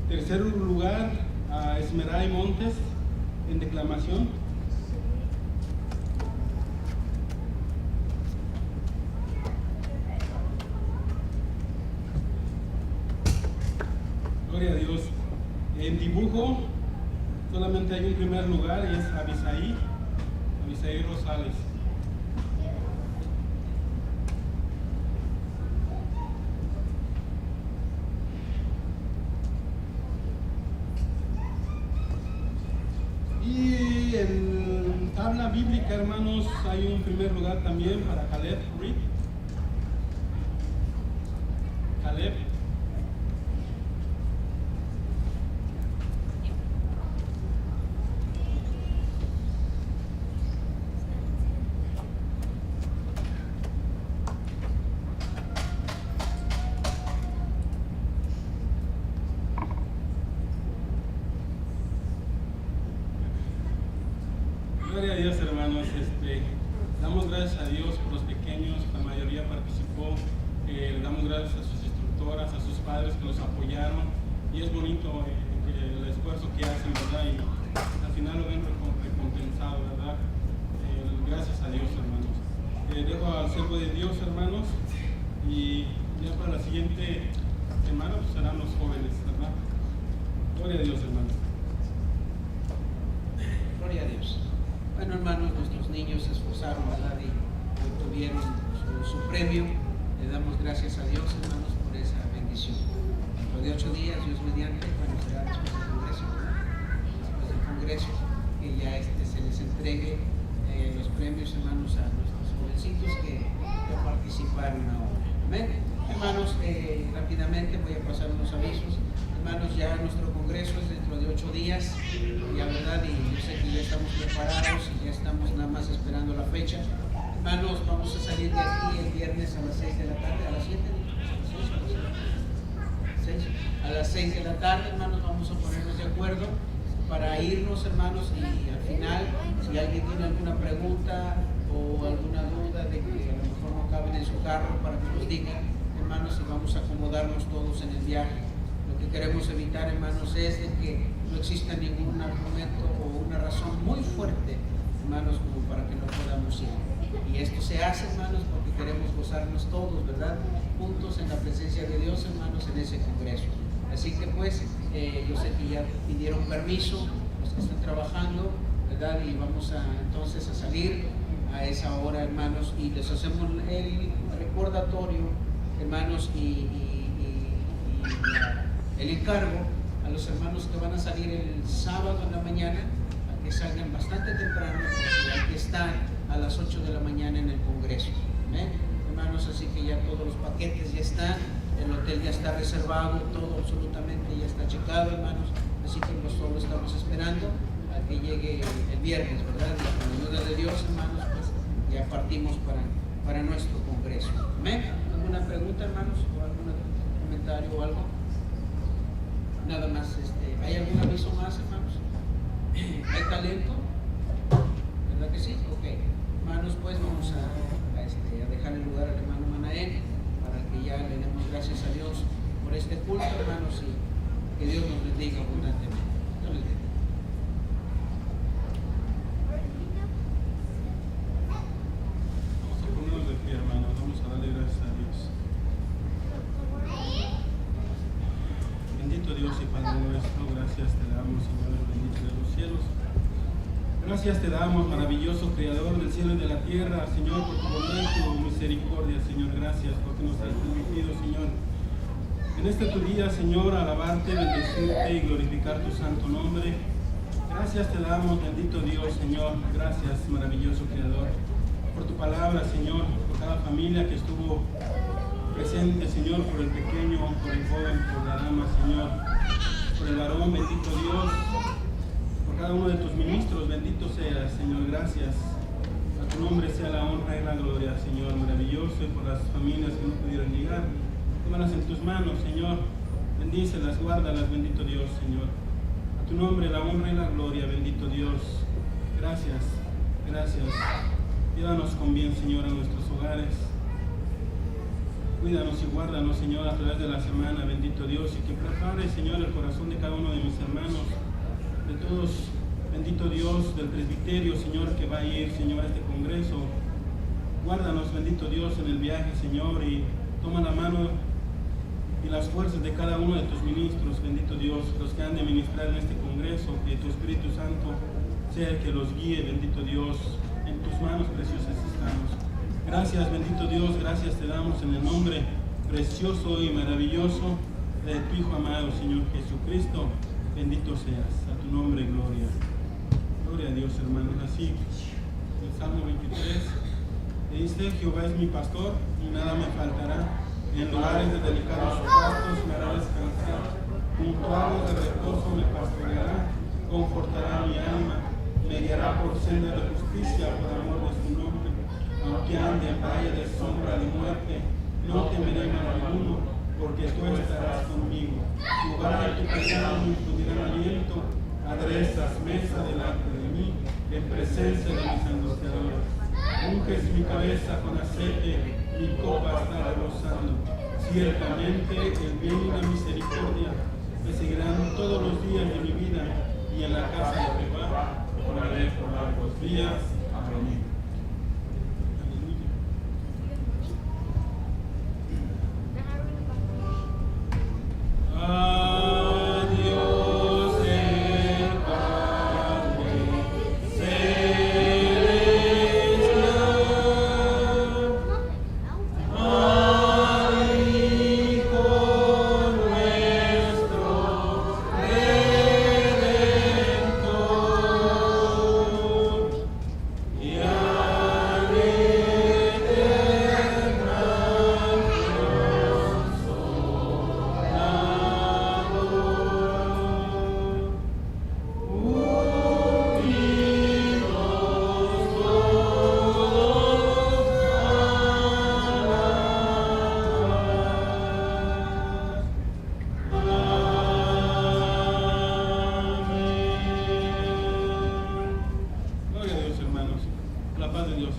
Tercer lugar, a Esmeray Montes en declamación. Gloria a Dios. En dibujo solamente hay un primer lugar y es Abisaí Rosales. Y en tabla bíblica, hermanos, hay un primer lugar también para Caleb Reed. Caleb. Gloria a Dios, hermanos. Damos gracias a Dios por los pequeños, la mayoría participó. Le damos gracias a sus instructoras, a sus padres que los apoyaron. Y es bonito el esfuerzo que hacen, ¿verdad? Y al final lo ven recompensado, ¿verdad? Gracias a Dios, hermanos. Dejo al siervo de Dios, hermanos. Y ya para la siguiente semana pues, serán los jóvenes, ¿verdad? Gloria a Dios, hermanos. Gloria a Dios. Bueno, hermanos, nuestros niños se esforzaron, ¿verdad? Y obtuvieron su premio. Le damos gracias a Dios, hermanos, por esa bendición. Dentro de 8 días, Dios mediante, bueno, será después del Congreso, ¿verdad? Después del Congreso, que ya se les entregue los premios, hermanos, a nuestros jovencitos que participaron ahora. Amén. Hermanos, rápidamente voy a pasar unos avisos. Hermanos, ya nuestro congreso es dentro de 8 días, ya verdad, y yo sé que ya estamos preparados y ya estamos nada más esperando la fecha. Hermanos, vamos a salir de aquí el viernes a las 6 de la tarde, a las 7, a las 6 de la tarde, hermanos, vamos a ponernos de acuerdo para irnos, hermanos, y al final, si alguien tiene alguna pregunta o alguna duda de que a lo mejor no caben en su carro, para que nos digan, hermanos, y vamos a acomodarnos todos en el viaje. Lo que queremos evitar, hermanos, es de que no exista ningún argumento o una razón muy fuerte, hermanos, como para que no podamos ir. Y esto se hace, hermanos, porque queremos gozarnos todos, ¿verdad? Juntos en la presencia de Dios, hermanos, en ese congreso. Así que pues, yo sé que ya pidieron permiso los que están trabajando, ¿verdad? Y vamos entonces a salir a esa hora, hermanos, y les hacemos el recordatorio, hermanos, y el encargo a los hermanos que van a salir el sábado en la mañana, a que salgan bastante temprano, porque hay que estar a las 8 de la mañana en el congreso. ¿Amén? Hermanos, así que ya todos los paquetes ya están, el hotel ya está reservado, todo absolutamente ya está checado, hermanos, así que pues solo estamos esperando a que llegue el viernes, ¿verdad? Y con la ayuda de Dios, hermanos, pues ya partimos para nuestro congreso. ¿Amén? ¿Alguna pregunta, hermanos? ¿O algún comentario o algo? Nada más, ¿hay algún aviso más, hermanos? ¿Hay talento? ¿Verdad que sí? Ok. Hermanos, pues vamos a dejar el lugar al hermano Manael para que ya le demos gracias a Dios por este culto, hermanos, y que Dios nos bendiga abundantemente. Dios les bendiga. Vamos a ponernos de pie, hermanos. Vamos a darle gracias a Dios. Bendito Dios y Padre nuestro, gracias te damos, Señor, bendito de los cielos. Gracias te damos, maravilloso Creador del cielo y de la tierra, Señor, por tu bondad y tu misericordia, Señor. Gracias porque nos has permitido, Señor, en este tu día, Señor, alabarte, bendecirte y glorificar tu santo nombre. Gracias te damos, bendito Dios, Señor. Gracias, maravilloso Creador, por tu palabra, Señor, por cada familia que estuvo presente, Señor, por el pequeño, por el joven, por la dama, Señor, por el varón, bendito Dios, por cada uno de tus ministros, bendito seas, Señor, gracias. A tu nombre sea la honra y la gloria, Señor, maravilloso, y por las familias que no pudieron llegar, tómalas en tus manos, Señor, bendícelas, guárdalas, bendito Dios, Señor. A tu nombre la honra y la gloria, bendito Dios. Gracias, gracias. Llévanos con bien, Señor, a nuestros hogares. Cuídanos y guárdanos, Señor, a través de la semana, bendito Dios, y que prepare, Señor, el corazón de cada uno de mis hermanos, de todos, bendito Dios, del presbiterio, Señor, que va a ir, Señor, a este congreso. Guárdanos, bendito Dios, en el viaje, Señor, y toma la mano y las fuerzas de cada uno de tus ministros, bendito Dios, los que han de ministrar en este congreso, que tu Espíritu Santo sea el que los guíe, bendito Dios, en tus manos preciosas estamos. Gracias, bendito Dios, gracias te damos en el nombre precioso y maravilloso de tu Hijo amado, Señor Jesucristo. Bendito seas, a tu nombre, gloria. Gloria a Dios, hermanos. Así, el Salmo 23 dice: Jehová es mi pastor y nada me faltará. En lugares de delicados pastos me hará descansar. Junto a aguas de reposo me pastoreará, confortará mi alma, me guiará por senda de justicia por amor de su nombre. Aunque ande en valle de sombra de muerte, no temeré mal alguno, porque tú estarás conmigo. Tu vara y tu callado me infundirán aliento. Aderezas mesa delante de mí, en presencia de mis angustiadores. Unges mi cabeza con aceite, mi copa está rebosando. Ciertamente el bien y la misericordia me seguirán todos los días de mi vida, y en la casa de Jehová moraré por largos días. Amén. La paz de Dios.